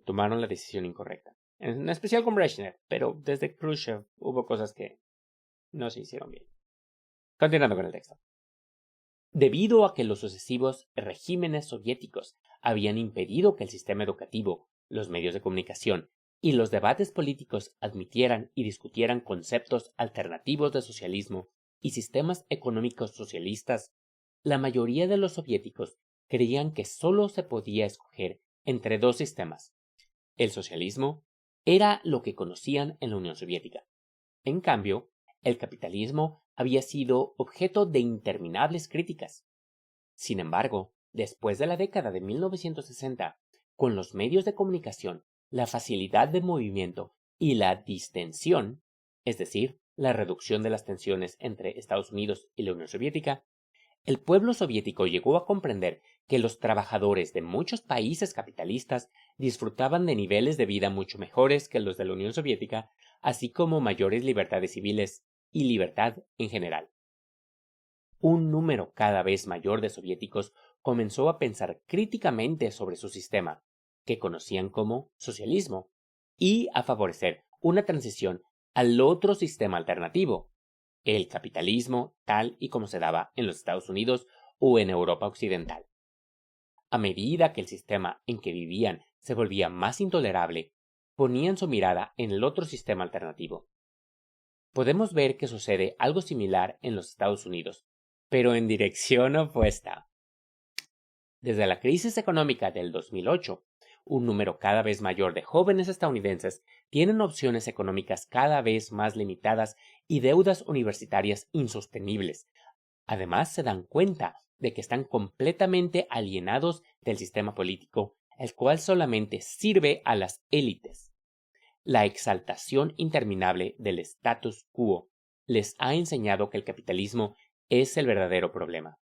Tomaron la decisión incorrecta. En especial con Brezhnev, pero desde Khrushchev hubo cosas que no se hicieron bien. Continuando con el texto. Debido a que los sucesivos regímenes soviéticos habían impedido que el sistema educativo, los medios de comunicación y los debates políticos admitieran y discutieran conceptos alternativos de socialismo y sistemas económicos socialistas, la mayoría de los soviéticos creían que solo se podía escoger entre dos sistemas. El socialismo era lo que conocían en la Unión Soviética. En cambio, el capitalismo había sido objeto de interminables críticas. Sin embargo, después de la década de 1960, con los medios de comunicación, la facilidad de movimiento y la distensión, es decir, la reducción de las tensiones entre Estados Unidos y la Unión Soviética, el pueblo soviético llegó a comprender que los trabajadores de muchos países capitalistas disfrutaban de niveles de vida mucho mejores que los de la Unión Soviética, así como mayores libertades civiles y libertad en general. Un número cada vez mayor de soviéticos comenzó a pensar críticamente sobre su sistema, que conocían como socialismo, y a favorecer una transición al otro sistema alternativo, el capitalismo tal y como se daba en los Estados Unidos o en Europa Occidental. A medida que el sistema en que vivían se volvía más intolerable, ponían su mirada en el otro sistema alternativo. Podemos ver que sucede algo similar en los Estados Unidos, pero en dirección opuesta. Desde la crisis económica del 2008, un número cada vez mayor de jóvenes estadounidenses tienen opciones económicas cada vez más limitadas y deudas universitarias insostenibles. Además, se dan cuenta de que están completamente alienados del sistema político, el cual solamente sirve a las élites. La exaltación interminable del status quo les ha enseñado que el capitalismo es el verdadero problema.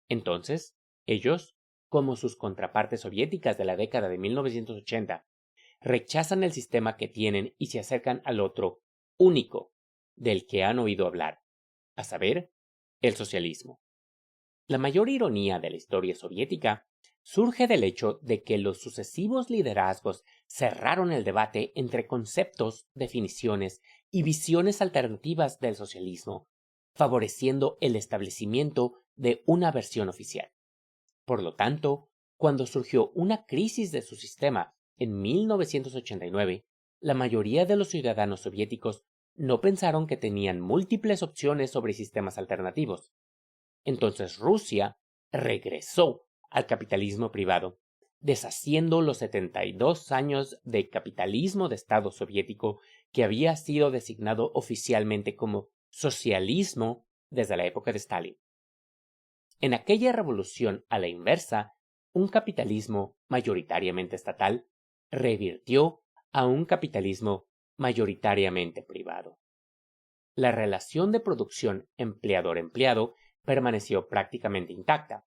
Entonces, ellos, como sus contrapartes soviéticas de la década de 1980, rechazan el sistema que tienen y se acercan al otro, único, del que han oído hablar, a saber, el socialismo. La mayor ironía de la historia soviética surge del hecho de que los sucesivos liderazgos cerraron el debate entre conceptos, definiciones y visiones alternativas del socialismo, favoreciendo el establecimiento de una versión oficial. Por lo tanto, cuando surgió una crisis de su sistema en 1989, la mayoría de los ciudadanos soviéticos no pensaron que tenían múltiples opciones sobre sistemas alternativos. Entonces Rusia regresó al capitalismo privado, deshaciendo los 72 años de capitalismo de Estado soviético que había sido designado oficialmente como socialismo desde la época de Stalin. En aquella revolución a la inversa, un capitalismo mayoritariamente estatal revirtió a un capitalismo mayoritariamente privado. La relación de producción empleador-empleado permaneció prácticamente intacta.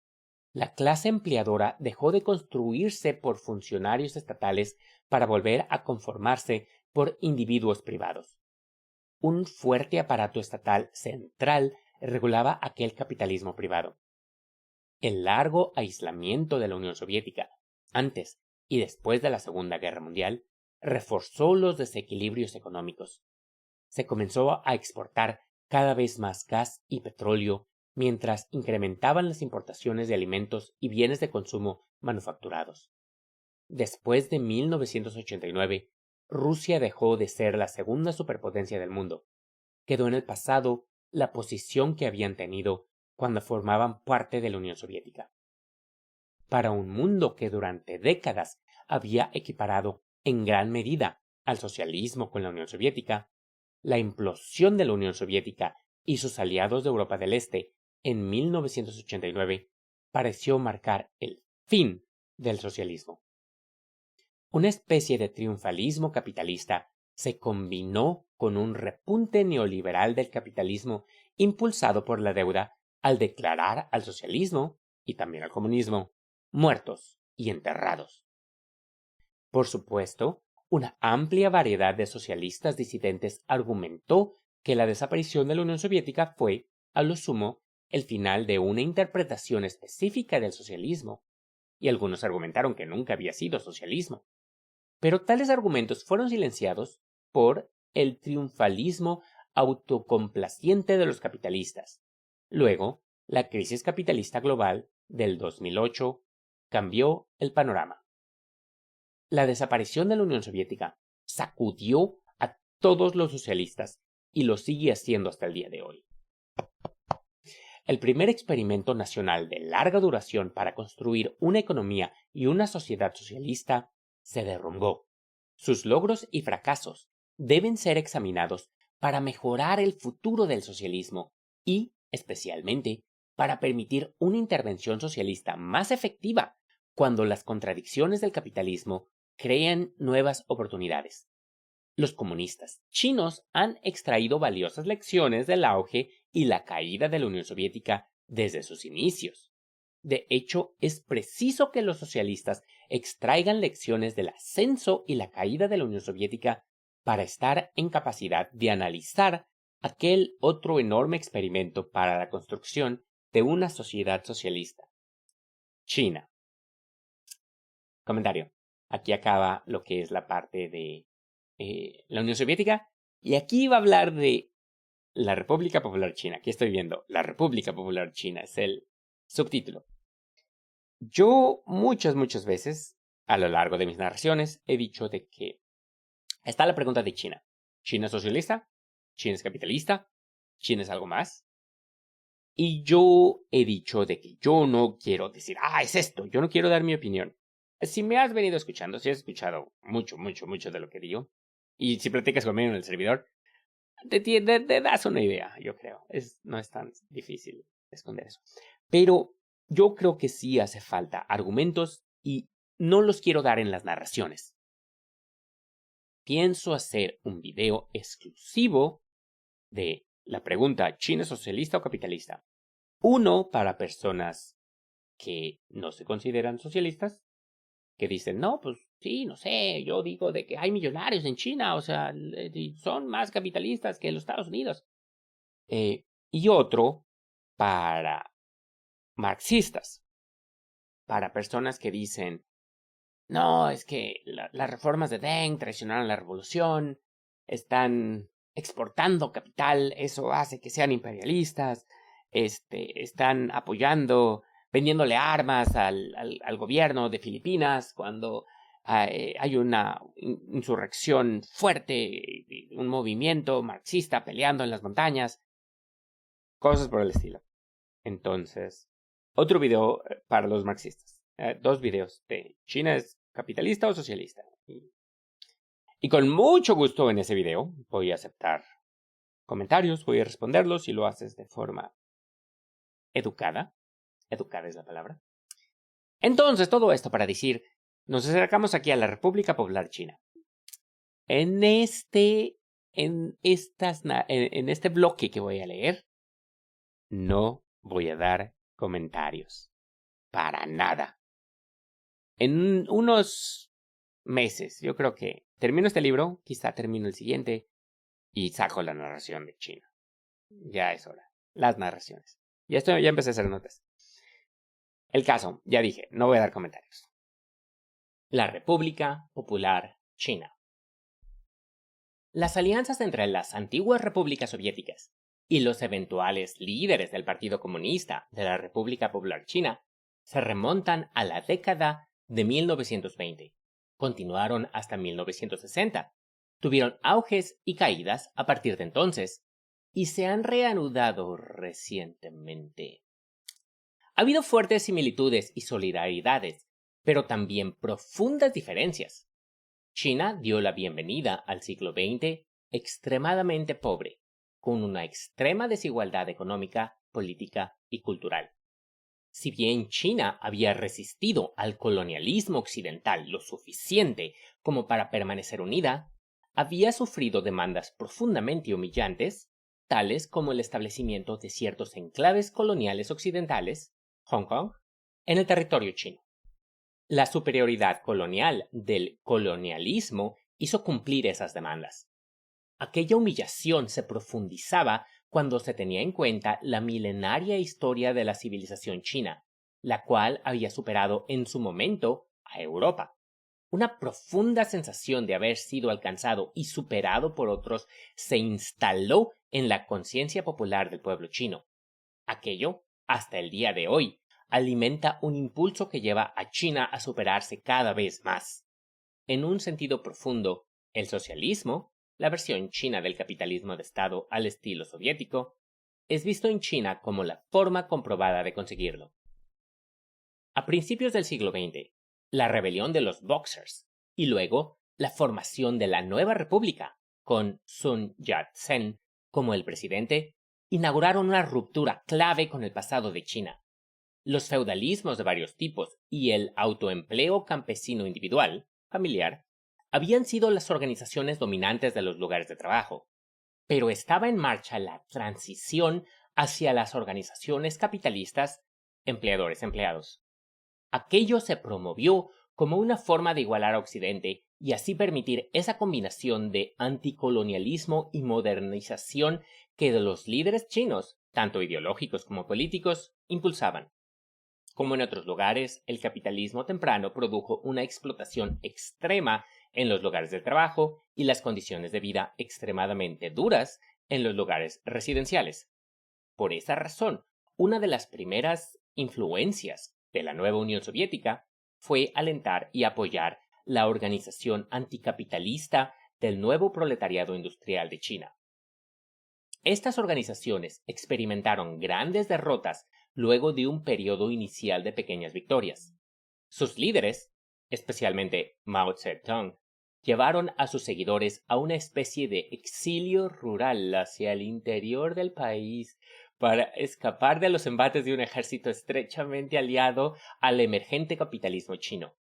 La clase empleadora dejó de construirse por funcionarios estatales para volver a conformarse por individuos privados. Un fuerte aparato estatal central regulaba aquel capitalismo privado. El largo aislamiento de la Unión Soviética, antes y después de la Segunda Guerra Mundial, reforzó los desequilibrios económicos. Se comenzó a exportar cada vez más gas y petróleo, mientras incrementaban las importaciones de alimentos y bienes de consumo manufacturados. Después de 1989, Rusia dejó de ser la segunda superpotencia del mundo. Quedó en el pasado la posición que habían tenido cuando formaban parte de la Unión Soviética. Para un mundo que durante décadas había equiparado en gran medida al socialismo con la Unión Soviética, la implosión de la Unión Soviética y sus aliados de Europa del Este en 1989 pareció marcar el fin del socialismo. Una especie de triunfalismo capitalista se combinó con un repunte neoliberal del capitalismo impulsado por la deuda al declarar al socialismo, y también al comunismo, muertos y enterrados. Por supuesto, una amplia variedad de socialistas disidentes argumentó que la desaparición de la Unión Soviética fue, a lo sumo, el final de una interpretación específica del socialismo, y algunos argumentaron que nunca había sido socialismo. Pero tales argumentos fueron silenciados por el triunfalismo autocomplaciente de los capitalistas. Luego, la crisis capitalista global del 2008 cambió el panorama. La desaparición de la Unión Soviética sacudió a todos los socialistas y lo sigue haciendo hasta el día de hoy. El primer experimento nacional de larga duración para construir una economía y una sociedad socialista se derrumbó. Sus logros y fracasos deben ser examinados para mejorar el futuro del socialismo y, especialmente, para permitir una intervención socialista más efectiva cuando las contradicciones del capitalismo crean nuevas oportunidades. Los comunistas chinos han extraído valiosas lecciones del auge y la caída de la Unión Soviética desde sus inicios. De hecho, es preciso que los socialistas extraigan lecciones del ascenso y la caída de la Unión Soviética para estar en capacidad de analizar aquel otro enorme experimento para la construcción de una sociedad socialista. China. Comentario. Aquí acaba lo que es la parte de la Unión Soviética, y aquí va a hablar de la República Popular China. Aquí estoy viendo, la República Popular China es el subtítulo. Yo muchas veces, a lo largo de mis narraciones, he dicho de que está la pregunta de China. ¿China es socialista? ¿China es capitalista? ¿China es algo más? Y yo he dicho de que yo no quiero decir, es esto, yo no quiero dar mi opinión. Si me has venido escuchando, si has escuchado mucho de lo que digo, y si platicas conmigo en el servidor, te das una idea, yo creo. No es tan difícil esconder eso. Pero yo creo que sí hace falta argumentos y no los quiero dar en las narraciones. Pienso hacer un video exclusivo de la pregunta, ¿China es socialista o capitalista? Uno para personas que no se consideran socialistas, que dicen, no, pues sí, no sé, yo digo de que hay millonarios en China, o sea, son más capitalistas que los Estados Unidos. Y otro para marxistas, para personas que dicen, no, es que las reformas de Deng traicionaron la revolución, están exportando capital, eso hace que sean imperialistas, están apoyando, vendiéndole armas al gobierno de Filipinas cuando hay una insurrección fuerte, un movimiento marxista peleando en las montañas, cosas por el estilo. Entonces, otro video para los marxistas. Dos videos de ¿China es capitalista o socialista? Y con mucho gusto en ese video voy a aceptar comentarios, voy a responderlos si lo haces de forma educada. Educada es la palabra. Entonces, todo esto para decir, nos acercamos aquí a la República Popular China. En este bloque que voy a leer, no voy a dar comentarios. Para nada. En unos meses, yo creo que termino este libro, quizá termino el siguiente y saco la narración de China. Ya es hora. Las narraciones. Ya empecé a hacer notas. El caso, ya dije, no voy a dar comentarios. La República Popular China. Las alianzas entre las antiguas repúblicas soviéticas y los eventuales líderes del Partido Comunista de la República Popular China se remontan a la década de 1920. Continuaron hasta 1960. Tuvieron auges y caídas a partir de entonces y se han reanudado recientemente. Ha habido fuertes similitudes y solidaridades, pero también profundas diferencias. China dio la bienvenida al siglo XX extremadamente pobre, con una extrema desigualdad económica, política y cultural. Si bien China había resistido al colonialismo occidental lo suficiente como para permanecer unida, había sufrido demandas profundamente humillantes, tales como el establecimiento de ciertos enclaves coloniales occidentales, Hong Kong, en el territorio chino. La superioridad colonial del colonialismo hizo cumplir esas demandas. Aquella humillación se profundizaba cuando se tenía en cuenta la milenaria historia de la civilización china, la cual había superado en su momento a Europa. Una profunda sensación de haber sido alcanzado y superado por otros se instaló en la conciencia popular del pueblo chino. Aquello, hasta el día de hoy, alimenta un impulso que lleva a China a superarse cada vez más. En un sentido profundo, el socialismo, la versión china del capitalismo de Estado al estilo soviético, es visto en China como la forma comprobada de conseguirlo. A principios del siglo XX, la rebelión de los Boxers y luego la formación de la nueva república, con Sun Yat-sen como el presidente, inauguraron una ruptura clave con el pasado de China. Los feudalismos de varios tipos y el autoempleo campesino individual, familiar, habían sido las organizaciones dominantes de los lugares de trabajo, pero estaba en marcha la transición hacia las organizaciones capitalistas empleadores-empleados. Aquello se promovió como una forma de igualar a Occidente y así permitir esa combinación de anticolonialismo y modernización que los líderes chinos, tanto ideológicos como políticos, impulsaban. Como en otros lugares, el capitalismo temprano produjo una explotación extrema en los lugares de trabajo y las condiciones de vida extremadamente duras en los lugares residenciales. Por esa razón, una de las primeras influencias de la nueva Unión Soviética fue alentar y apoyar la organización anticapitalista del nuevo proletariado industrial de China. Estas organizaciones experimentaron grandes derrotas luego de un periodo inicial de pequeñas victorias. Sus líderes, especialmente Mao Zedong, llevaron a sus seguidores a una especie de exilio rural hacia el interior del país para escapar de los embates de un ejército estrechamente aliado al emergente capitalismo chino.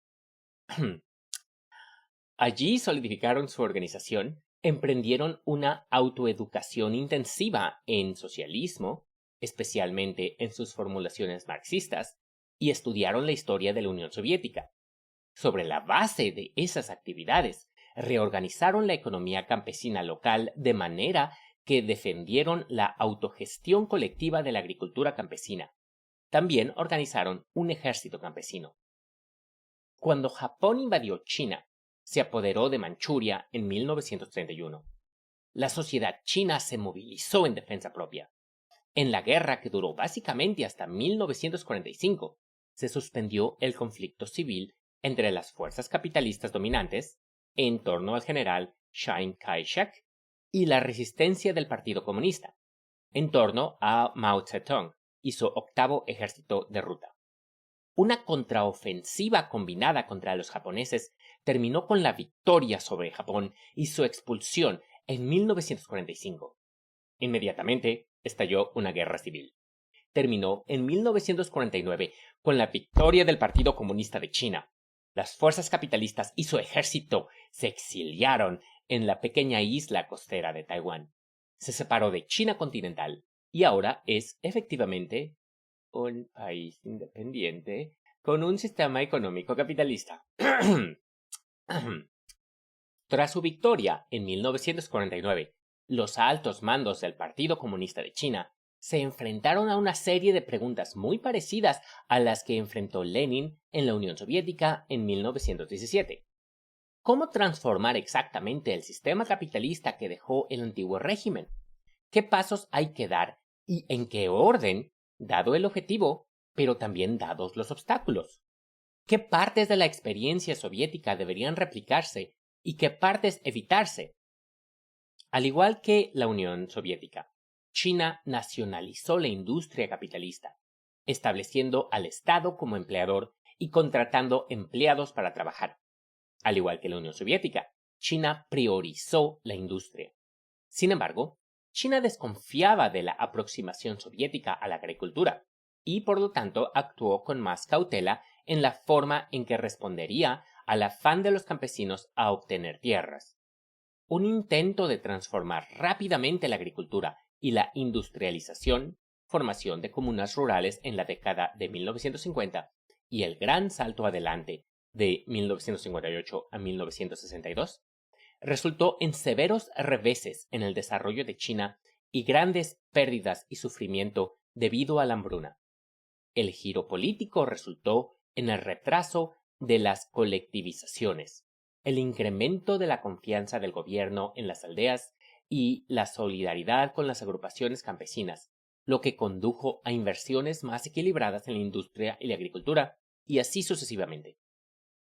Allí solidificaron su organización, emprendieron una autoeducación intensiva en socialismo, especialmente en sus formulaciones marxistas, y estudiaron la historia de la Unión Soviética. Sobre la base de esas actividades, reorganizaron la economía campesina local de manera que defendieron la autogestión colectiva de la agricultura campesina. También organizaron un ejército campesino. Cuando Japón invadió China, se apoderó de Manchuria en 1931. La sociedad china se movilizó en defensa propia. En la guerra, que duró básicamente hasta 1945, se suspendió el conflicto civil entre las fuerzas capitalistas dominantes, en torno al general Chiang Kai-shek, y la resistencia del Partido Comunista, en torno a Mao Zedong y su octavo ejército de ruta. Una contraofensiva combinada contra los japoneses terminó con la victoria sobre Japón y su expulsión en 1945. Inmediatamente estalló una guerra civil. Terminó en 1949 con la victoria del Partido Comunista de China. Las fuerzas capitalistas y su ejército se exiliaron en la pequeña isla costera de Taiwán. Se separó de China continental y ahora es efectivamente un país independiente con un sistema económico capitalista. Tras su victoria en 1949, los altos mandos del Partido Comunista de China se enfrentaron a una serie de preguntas muy parecidas a las que enfrentó Lenin en la Unión Soviética en 1917. ¿Cómo transformar exactamente el sistema capitalista que dejó el antiguo régimen? ¿Qué pasos hay que dar y en qué orden, dado el objetivo, pero también dados los obstáculos? ¿Qué partes de la experiencia soviética deberían replicarse y qué partes evitarse? Al igual que la Unión Soviética, China nacionalizó la industria capitalista. estableciendo al Estado como empleador y contratando empleados para trabajar. Al igual que la Unión Soviética, China priorizó la industria. Sin embargo, China desconfiaba de la aproximación soviética a la agricultura y por lo tanto actuó con más cautela en la forma en que respondería al afán de los campesinos a obtener tierras. Un intento de transformar rápidamente la agricultura y la industrialización, formación de comunas rurales en la década de 1950 y el gran salto adelante de 1958 a 1962, resultó en severos reveses en el desarrollo de China y grandes pérdidas y sufrimiento debido a la hambruna. El giro político resultó en el retraso de las colectivizaciones, el incremento de la confianza del gobierno en las aldeas y la solidaridad con las agrupaciones campesinas, lo que condujo a inversiones más equilibradas en la industria y la agricultura, y así sucesivamente.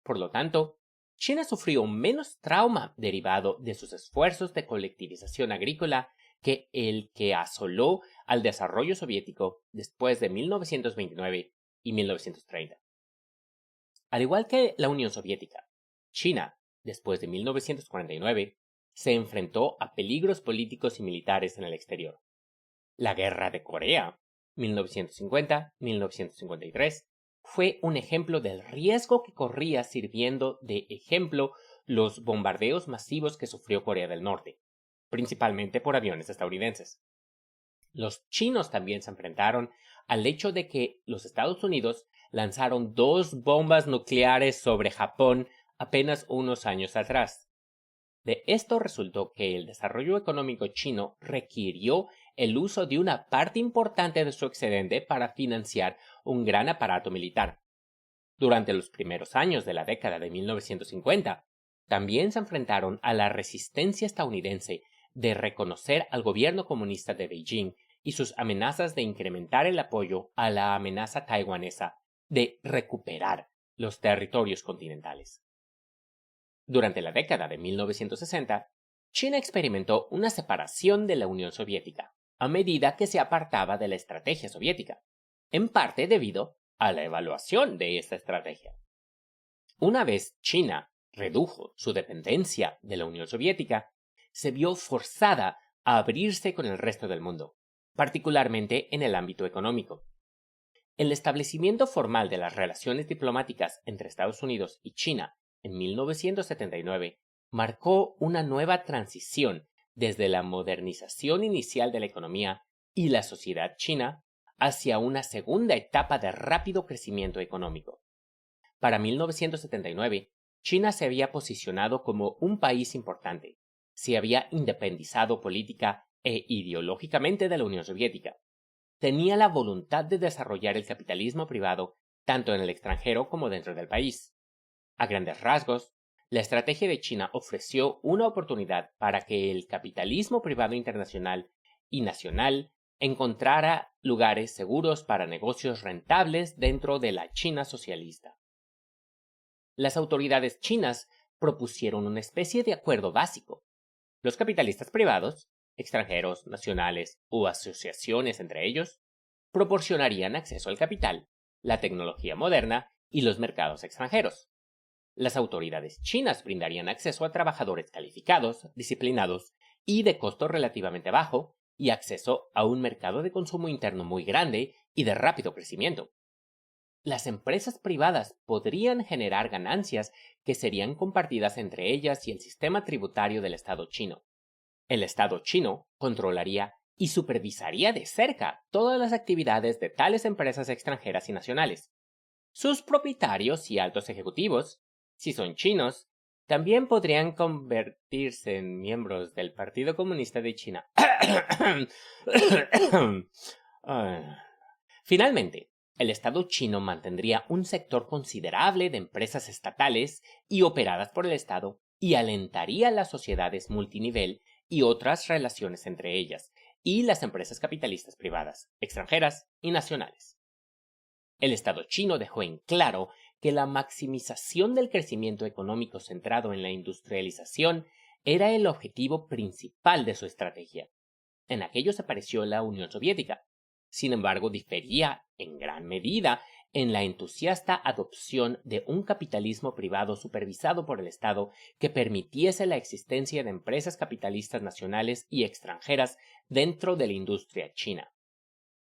Por lo tanto, China sufrió menos trauma derivado de sus esfuerzos de colectivización agrícola que el que asoló al desarrollo soviético después de 1929 y 1930. Al igual que la Unión Soviética, China, después de 1949, se enfrentó a peligros políticos y militares en el exterior. La Guerra de Corea, 1950-1953, fue un ejemplo del riesgo que corría, sirviendo de ejemplo los bombardeos masivos que sufrió Corea del Norte, principalmente por aviones estadounidenses. Los chinos también se enfrentaron al hecho de que los Estados Unidos lanzaron 2 bombas nucleares sobre Japón apenas unos años atrás. De esto resultó que el desarrollo económico chino requirió el uso de una parte importante de su excedente para financiar un gran aparato militar. Durante los primeros años de la década de 1950, también se enfrentaron a la resistencia estadounidense de reconocer al gobierno comunista de Beijing y sus amenazas de incrementar el apoyo a la amenaza taiwanesa de recuperar los territorios continentales. Durante la década de 1960, China experimentó una separación de la Unión Soviética a medida que se apartaba de la estrategia soviética, en parte debido a la evaluación de esta estrategia. Una vez China redujo su dependencia de la Unión Soviética, se vio forzada a abrirse con el resto del mundo, particularmente en el ámbito económico. El establecimiento formal de las relaciones diplomáticas entre Estados Unidos y China en 1979 marcó una nueva transición desde la modernización inicial de la economía y la sociedad china hacia una segunda etapa de rápido crecimiento económico. Para 1979, China se había posicionado como un país importante, se había independizado política e ideológicamente de la Unión Soviética. Tenía la voluntad de desarrollar el capitalismo privado tanto en el extranjero como dentro del país. A grandes rasgos, la estrategia de China ofreció una oportunidad para que el capitalismo privado internacional y nacional encontrara lugares seguros para negocios rentables dentro de la China socialista. Las autoridades chinas propusieron una especie de acuerdo básico. Los capitalistas privados, extranjeros, nacionales o asociaciones entre ellos, proporcionarían acceso al capital, la tecnología moderna y los mercados extranjeros. Las autoridades chinas brindarían acceso a trabajadores calificados, disciplinados y de costo relativamente bajo, y acceso a un mercado de consumo interno muy grande y de rápido crecimiento. Las empresas privadas podrían generar ganancias que serían compartidas entre ellas y el sistema tributario del Estado chino. El Estado chino controlaría y supervisaría de cerca todas las actividades de tales empresas extranjeras y nacionales. Sus propietarios y altos ejecutivos, si son chinos, también podrían convertirse en miembros del Partido Comunista de China. Finalmente, el Estado chino mantendría un sector considerable de empresas estatales y operadas por el Estado y alentaría las sociedades multinivel y otras relaciones entre ellas, y las empresas capitalistas privadas, extranjeras y nacionales. El Estado chino dejó en claro que la maximización del crecimiento económico centrado en la industrialización era el objetivo principal de su estrategia. En aquello se pareció la Unión Soviética. sin embargo, difería en gran medida en la entusiasta adopción de un capitalismo privado supervisado por el Estado que permitiese la existencia de empresas capitalistas nacionales y extranjeras dentro de la industria china.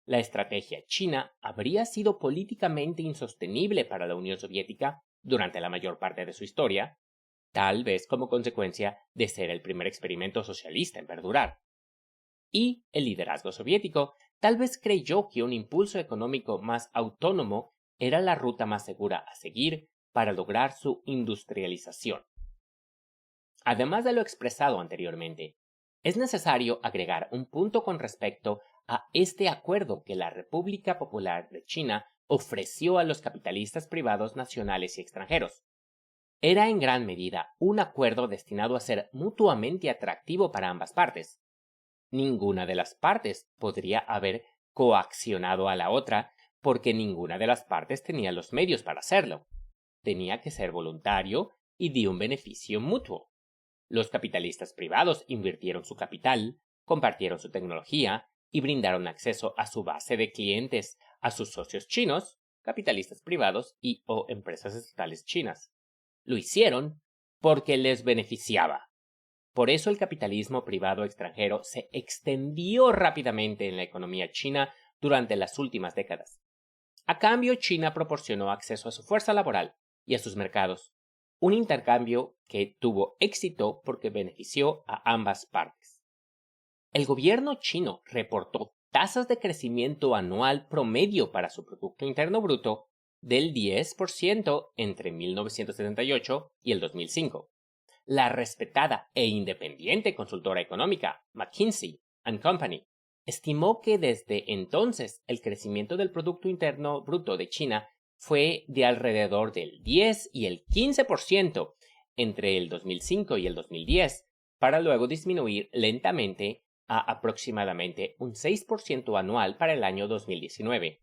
La estrategia china habría sido políticamente insostenible para la Unión Soviética durante la mayor parte de su historia, tal vez como consecuencia de ser el primer experimento socialista en perdurar. Y el liderazgo soviético tal vez creyó que un impulso económico más autónomo era la ruta más segura a seguir para lograr su industrialización. Además de lo expresado anteriormente, es necesario agregar un punto con respecto a este acuerdo que la República Popular de China ofreció a los capitalistas privados nacionales y extranjeros. Era en gran medida un acuerdo destinado a ser mutuamente atractivo para ambas partes. Ninguna de las partes podría haber coaccionado a la otra porque ninguna de las partes tenía los medios para hacerlo. Tenía que ser voluntario y de un beneficio mutuo. Los capitalistas privados invirtieron su capital, compartieron su tecnología y brindaron acceso a su base de clientes a sus socios chinos, capitalistas privados y o empresas estatales chinas. Lo hicieron porque les beneficiaba. Por eso el capitalismo privado extranjero se extendió rápidamente en la economía china durante las últimas décadas. A cambio, China proporcionó acceso a su fuerza laboral y a sus mercados, un intercambio que tuvo éxito porque benefició a ambas partes. El gobierno chino reportó tasas de crecimiento anual promedio para su Producto Interno Bruto del 10% entre 1978 y el 2005. La respetada e independiente consultora económica McKinsey & Company estimó que desde entonces el crecimiento del Producto Interno Bruto de China fue de alrededor del 10 y el 15% entre el 2005 y el 2010, para luego disminuir lentamente a aproximadamente un 6% anual para el año 2019.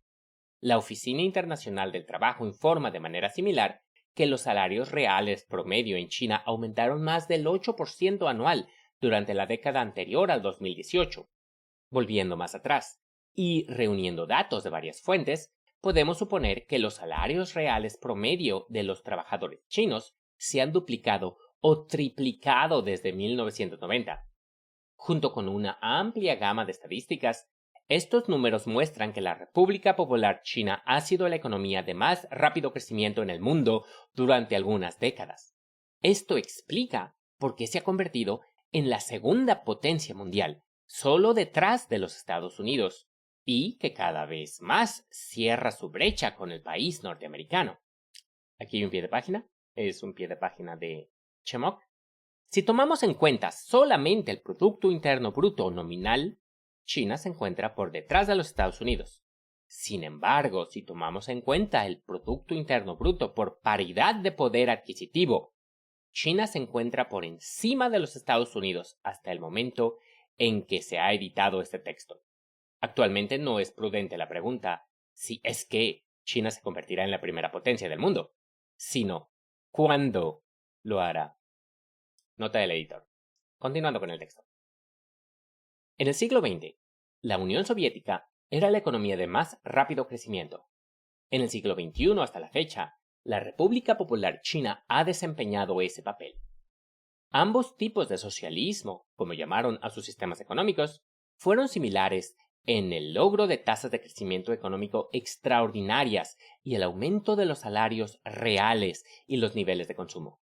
La Oficina Internacional del Trabajo informa de manera similar que los salarios reales promedio en China aumentaron más del 8% anual durante la década anterior al 2018. Volviendo más atrás y reuniendo datos de varias fuentes, podemos suponer que los salarios reales promedio de los trabajadores chinos se han duplicado o triplicado desde 1990. Junto con una amplia gama de estadísticas, estos números muestran que la República Popular China ha sido la economía de más rápido crecimiento en el mundo durante algunas décadas. Esto explica por qué se ha convertido en la segunda potencia mundial, solo detrás de los Estados Unidos, y que cada vez más cierra su brecha con el país norteamericano. Aquí hay un pie de página, es un pie de página de Chemok. Si tomamos en cuenta solamente el Producto Interno Bruto nominal, China se encuentra por detrás de los Estados Unidos. Sin embargo, si tomamos en cuenta el Producto Interno Bruto por paridad de poder adquisitivo, China se encuentra por encima de los Estados Unidos hasta el momento en que se ha editado este texto. Actualmente no es prudente la pregunta si es que China se convertirá en la primera potencia del mundo, sino ¿cuándo lo hará? Nota del editor. Continuando con el texto. En el siglo XX, la Unión Soviética era la economía de más rápido crecimiento. En el siglo XXI hasta la fecha, la República Popular China ha desempeñado ese papel. Ambos tipos de socialismo, como llamaron a sus sistemas económicos, fueron similares en el logro de tasas de crecimiento económico extraordinarias y el aumento de los salarios reales y los niveles de consumo.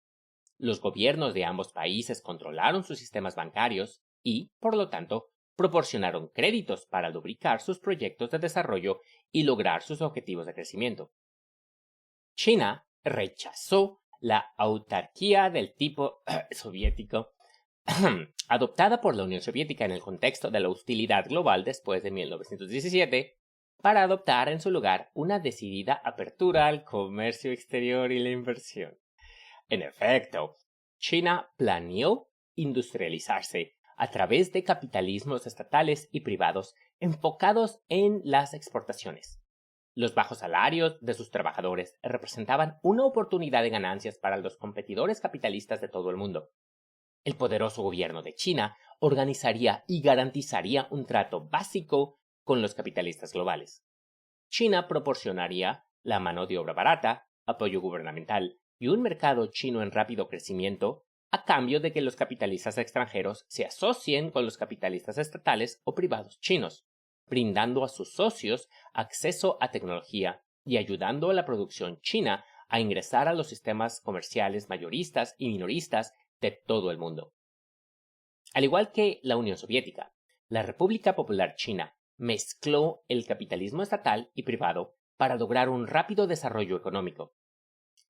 Los gobiernos de ambos países controlaron sus sistemas bancarios y, por lo tanto, proporcionaron créditos para lubricar sus proyectos de desarrollo y lograr sus objetivos de crecimiento. China rechazó la autarquía del tipo soviético adoptada por la Unión Soviética en el contexto de la hostilidad global después de 1917, para adoptar en su lugar una decidida apertura al comercio exterior y la inversión. En efecto, China planeó industrializarse a través de capitalismos estatales y privados enfocados en las exportaciones. Los bajos salarios de sus trabajadores representaban una oportunidad de ganancias para los competidores capitalistas de todo el mundo. El poderoso gobierno de China organizaría y garantizaría un trato básico con los capitalistas globales. China proporcionaría la mano de obra barata, apoyo gubernamental y un mercado chino en rápido crecimiento a cambio de que los capitalistas extranjeros se asocien con los capitalistas estatales o privados chinos, brindando a sus socios acceso a tecnología y ayudando a la producción china a ingresar a los sistemas comerciales mayoristas y minoristas de todo el mundo. Al igual que la Unión Soviética, la República Popular China mezcló el capitalismo estatal y privado para lograr un rápido desarrollo económico.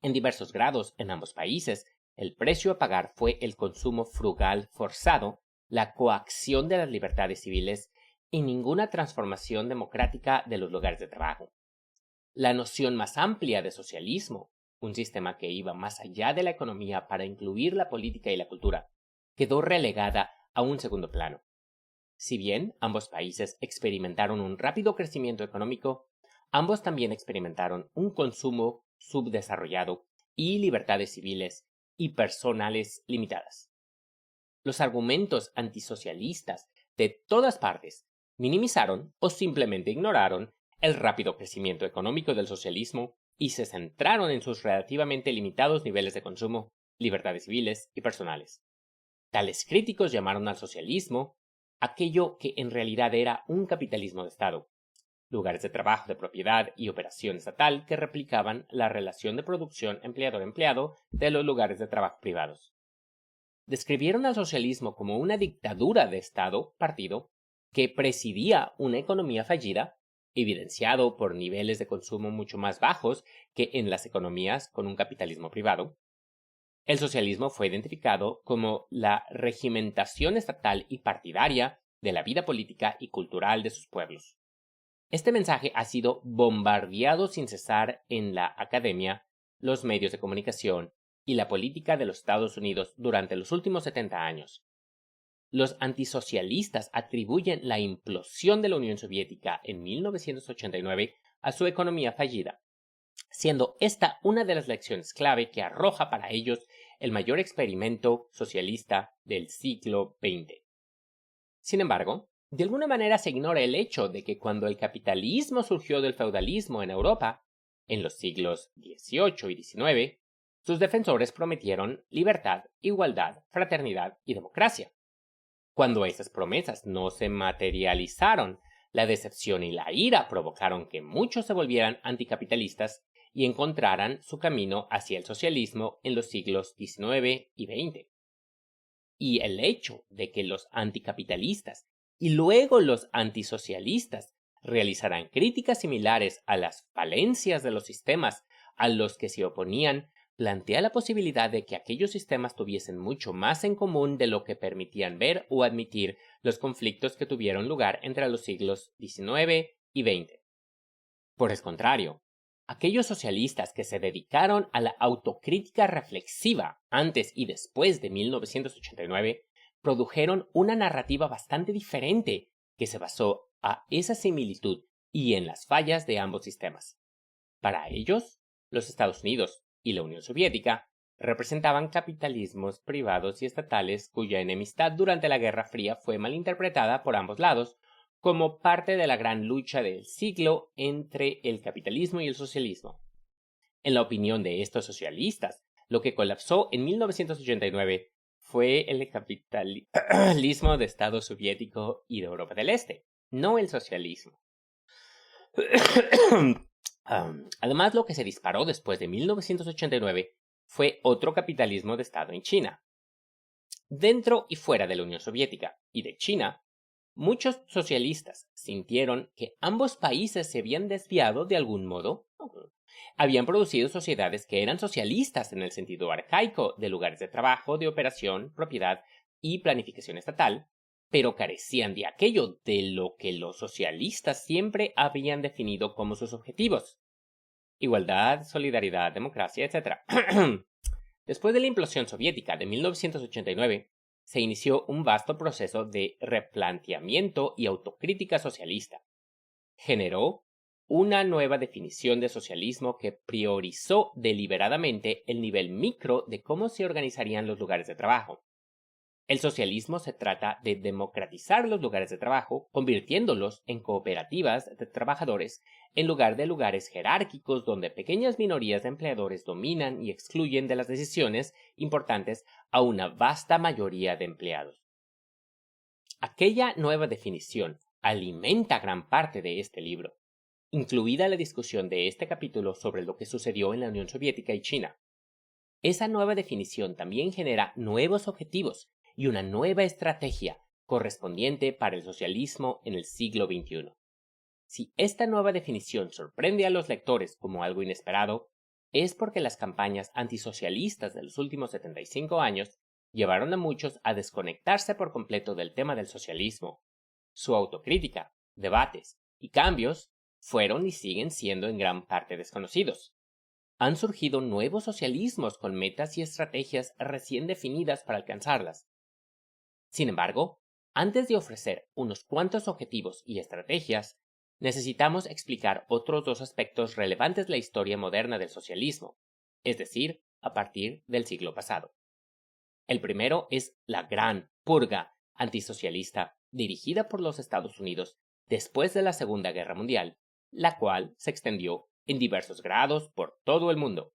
En diversos grados en ambos países, el precio a pagar fue el consumo frugal forzado, la coacción de las libertades civiles y ninguna transformación democrática de los lugares de trabajo. La noción más amplia de socialismo, un sistema que iba más allá de la economía para incluir la política y la cultura, quedó relegada a un segundo plano. Si bien ambos países experimentaron un rápido crecimiento económico, ambos también experimentaron un consumo subdesarrollado y libertades civiles y personales limitadas. Los argumentos antisocialistas de todas partes minimizaron o simplemente ignoraron el rápido crecimiento económico del socialismo y se centraron en sus relativamente limitados niveles de consumo, libertades civiles y personales. Tales críticos llamaron al socialismo aquello que en realidad era un capitalismo de Estado, lugares de trabajo de propiedad y operación estatal que replicaban la relación de producción empleador-empleado de los lugares de trabajo privados. Describieron al socialismo como una dictadura de Estado-partido que presidía una economía fallida, evidenciado por niveles de consumo mucho más bajos que en las economías con un capitalismo privado. El socialismo fue identificado como la regimentación estatal y partidaria de la vida política y cultural de sus pueblos. Este mensaje ha sido bombardeado sin cesar en la academia, los medios de comunicación y la política de los Estados Unidos durante los últimos 70 años. Los antisocialistas atribuyen la implosión de la Unión Soviética en 1989 a su economía fallida, siendo esta una de las lecciones clave que arroja para ellos el mayor experimento socialista del siglo XX. Sin embargo, de alguna manera se ignora el hecho de que cuando el capitalismo surgió del feudalismo en Europa, en los siglos XVIII y XIX, sus defensores prometieron libertad, igualdad, fraternidad y democracia. Cuando esas promesas no se materializaron, la decepción y la ira provocaron que muchos se volvieran anticapitalistas y encontraran su camino hacia el socialismo en los siglos XIX y XX. Y el hecho de que los anticapitalistas y luego los antisocialistas realizaran críticas similares a las falencias de los sistemas a los que se oponían plantea la posibilidad de que aquellos sistemas tuviesen mucho más en común de lo que permitían ver o admitir los conflictos que tuvieron lugar entre los siglos XIX y XX. Por el contrario, aquellos socialistas que se dedicaron a la autocrítica reflexiva antes y después de 1989 produjeron una narrativa bastante diferente que se basó a esa similitud y en las fallas de ambos sistemas. Para ellos, los Estados Unidos y la Unión Soviética representaban capitalismos privados y estatales cuya enemistad durante la Guerra Fría fue malinterpretada por ambos lados como parte de la gran lucha del siglo entre el capitalismo y el socialismo. En la opinión de estos socialistas, lo que colapsó en 1989 fue el capitalismo de Estado soviético y de Europa del Este, no el socialismo. Además, lo que se disparó después de 1989 fue otro capitalismo de Estado en China. Dentro y fuera de la Unión Soviética y de China, muchos socialistas sintieron que ambos países se habían desviado de algún modo. Habían producido sociedades que eran socialistas en el sentido arcaico de lugares de trabajo, de operación, propiedad y planificación estatal, pero carecían de aquello de lo que los socialistas siempre habían definido como sus objetivos: igualdad, solidaridad, democracia, etc. Después de la implosión soviética de 1989, se inició un vasto proceso de replanteamiento y autocrítica socialista. Generó una nueva definición de socialismo que priorizó deliberadamente el nivel micro de cómo se organizarían los lugares de trabajo. El socialismo se trata de democratizar los lugares de trabajo, convirtiéndolos en cooperativas de trabajadores en lugar de lugares jerárquicos donde pequeñas minorías de empleadores dominan y excluyen de las decisiones importantes a una vasta mayoría de empleados. Aquella nueva definición alimenta gran parte de este libro, incluida la discusión de este capítulo sobre lo que sucedió en la Unión Soviética y China. Esa nueva definición también genera nuevos objetivos y una nueva estrategia correspondiente para el socialismo en el siglo XXI. Si esta nueva definición sorprende a los lectores como algo inesperado, es porque las campañas antisocialistas de los últimos 75 años llevaron a muchos a desconectarse por completo del tema del socialismo. Su autocrítica, debates y cambios fueron y siguen siendo en gran parte desconocidos. Han surgido nuevos socialismos con metas y estrategias recién definidas para alcanzarlas. Sin embargo, antes de ofrecer unos cuantos objetivos y estrategias, necesitamos explicar otros dos aspectos relevantes de la historia moderna del socialismo, es decir, a partir del siglo pasado. El primero es la gran purga antisocialista dirigida por los Estados Unidos después de la Segunda Guerra Mundial, la cual se extendió en diversos grados por todo el mundo.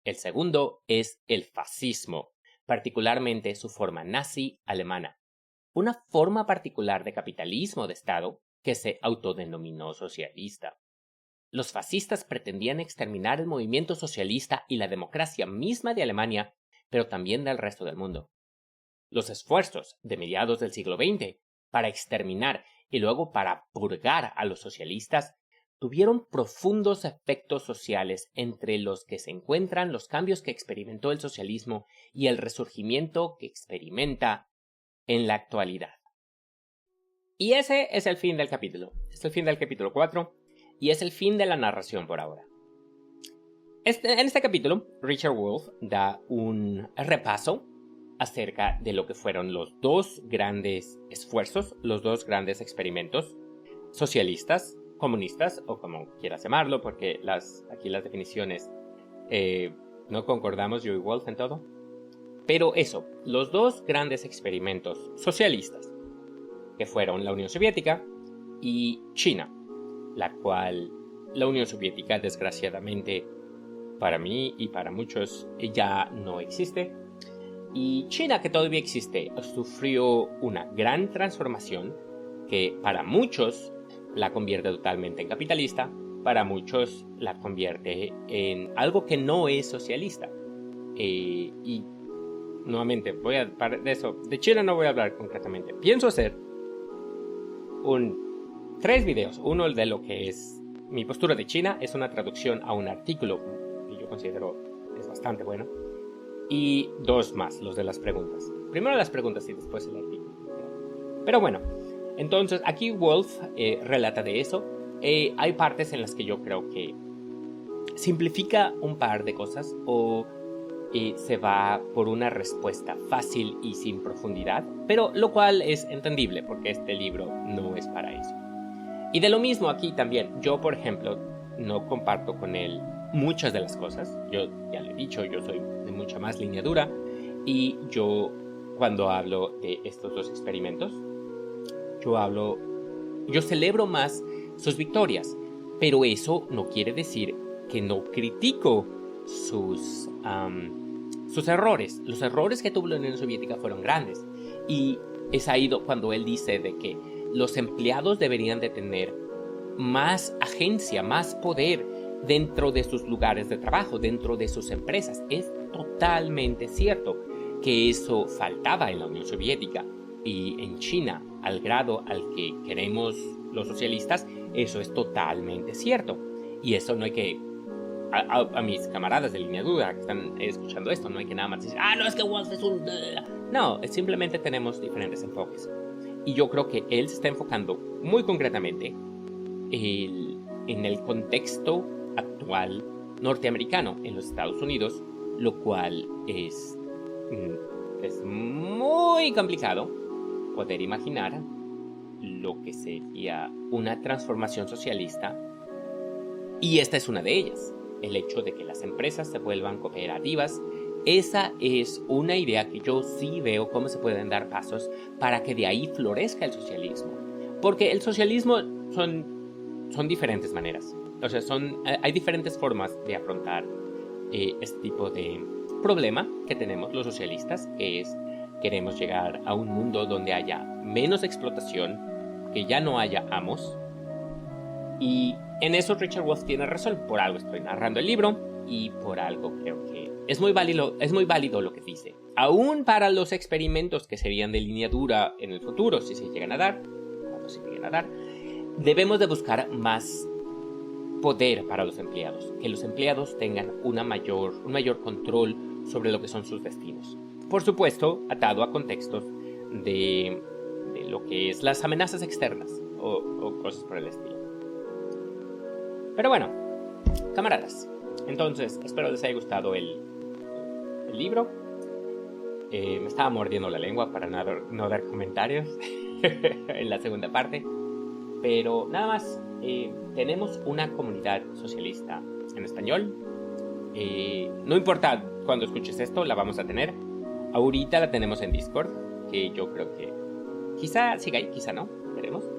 El segundo es el fascismo, particularmente su forma nazi alemana, una forma particular de capitalismo de Estado que se autodenominó socialista. Los fascistas pretendían exterminar el movimiento socialista y la democracia misma de Alemania, pero también del resto del mundo. Los esfuerzos de mediados del siglo XX para exterminar y luego para purgar a los socialistas tuvieron profundos efectos sociales entre los que se encuentran los cambios que experimentó el socialismo y el resurgimiento que experimenta en la actualidad. Y ese es el fin del capítulo. Es el fin del capítulo 4 y es el fin de la narración por ahora. En este capítulo, Richard Wolff da un repaso acerca de lo que fueron los dos grandes esfuerzos, los dos grandes experimentos socialistas, comunistas, o como quieras llamarlo, porque aquí las definiciones no concordamos, yo y Wolff, en todo. Pero eso, los dos grandes experimentos socialistas, que fueron la Unión Soviética y China, la cual la Unión Soviética, desgraciadamente, para mí y para muchos, ya no existe. Y China, que todavía existe, sufrió una gran transformación que para muchos la convierte totalmente en capitalista, para muchos la convierte en algo que no es socialista. Y nuevamente, de China no voy a hablar concretamente. Pienso hacer 3 videos. Uno de lo que es mi postura de China, es una traducción a un artículo que yo considero es bastante bueno. Y 2 más, los de las preguntas. Primero las preguntas y después el artículo. Pero bueno, entonces aquí Wolff relata de eso. Hay partes en las que yo creo que simplifica un par de cosas o se va por una respuesta fácil y sin profundidad, pero lo cual es entendible porque este libro no es para eso. Y de lo mismo aquí también, yo por ejemplo no comparto con él muchas de las cosas. Yo ya le he dicho, yo soy de mucha más línea dura y yo cuando hablo de estos dos experimentos, yo celebro más sus victorias, pero eso no quiere decir que no critico sus errores. Los errores que tuvo la Unión Soviética fueron grandes y es ahí cuando él dice de que los empleados deberían de tener más agencia, más poder dentro de sus lugares de trabajo, dentro de sus empresas. Es totalmente cierto que eso faltaba en la Unión Soviética y en China, al grado al que queremos los socialistas, eso es totalmente cierto. Y eso no hay que... A mis camaradas de línea dura que están escuchando esto, no hay que nada más decir, no, es que Wolff es un... No, simplemente tenemos diferentes enfoques. Y yo creo que él se está enfocando muy concretamente en el contexto actual norteamericano en los Estados Unidos, lo cual es muy complicado poder imaginar lo que sería una transformación socialista, y esta es una de ellas. El hecho de que las empresas se vuelvan cooperativas esa es una idea que yo sí veo cómo se pueden dar pasos para que de ahí florezca el socialismo. Porque el socialismo son diferentes maneras. O sea, hay diferentes formas de afrontar este tipo de problema que tenemos los socialistas, que es queremos llegar a un mundo donde haya menos explotación, que ya no haya amos. Y en eso Richard Wolff tiene razón. Por algo estoy narrando el libro y por algo creo que es muy válido lo que dice. Aún para los experimentos que serían de línea dura en el futuro, si se llegan a dar, cuando se lleguen a dar, debemos de buscar más poder para los empleados, que los empleados tengan un mayor control sobre lo que son sus destinos. Por supuesto, atado a contextos de lo que es las amenazas externas o cosas por el estilo. Pero bueno, camaradas, entonces espero les haya gustado el libro. Me estaba mordiendo la lengua para no dar comentarios en la segunda parte. Pero nada más, tenemos una comunidad socialista en español. No importa cuando escuches esto, la vamos a tener. Ahorita la tenemos en Discord, que yo creo que quizá siga ahí, quizá no, veremos.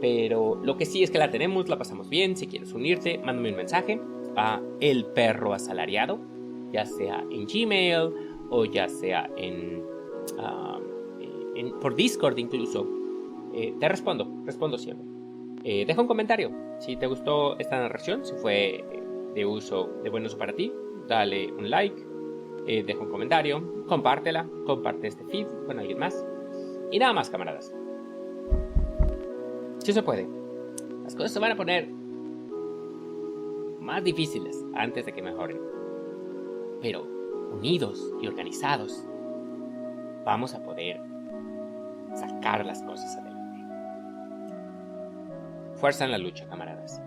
Pero lo que sí es que la tenemos, la pasamos bien. Si quieres unirte, mándame un mensaje a El Perro Asalariado, ya sea en Gmail o ya sea por Discord incluso. Te respondo siempre. Deja un comentario si te gustó esta narración, si fue de buen uso para ti. Dale un like, deja un comentario, comparte este feed con alguien más. Y nada más, camaradas. Sí se puede. Las cosas se van a poner más difíciles antes de que mejoren. Pero unidos y organizados, vamos a poder sacar las cosas adelante. Fuerza en la lucha, camaradas.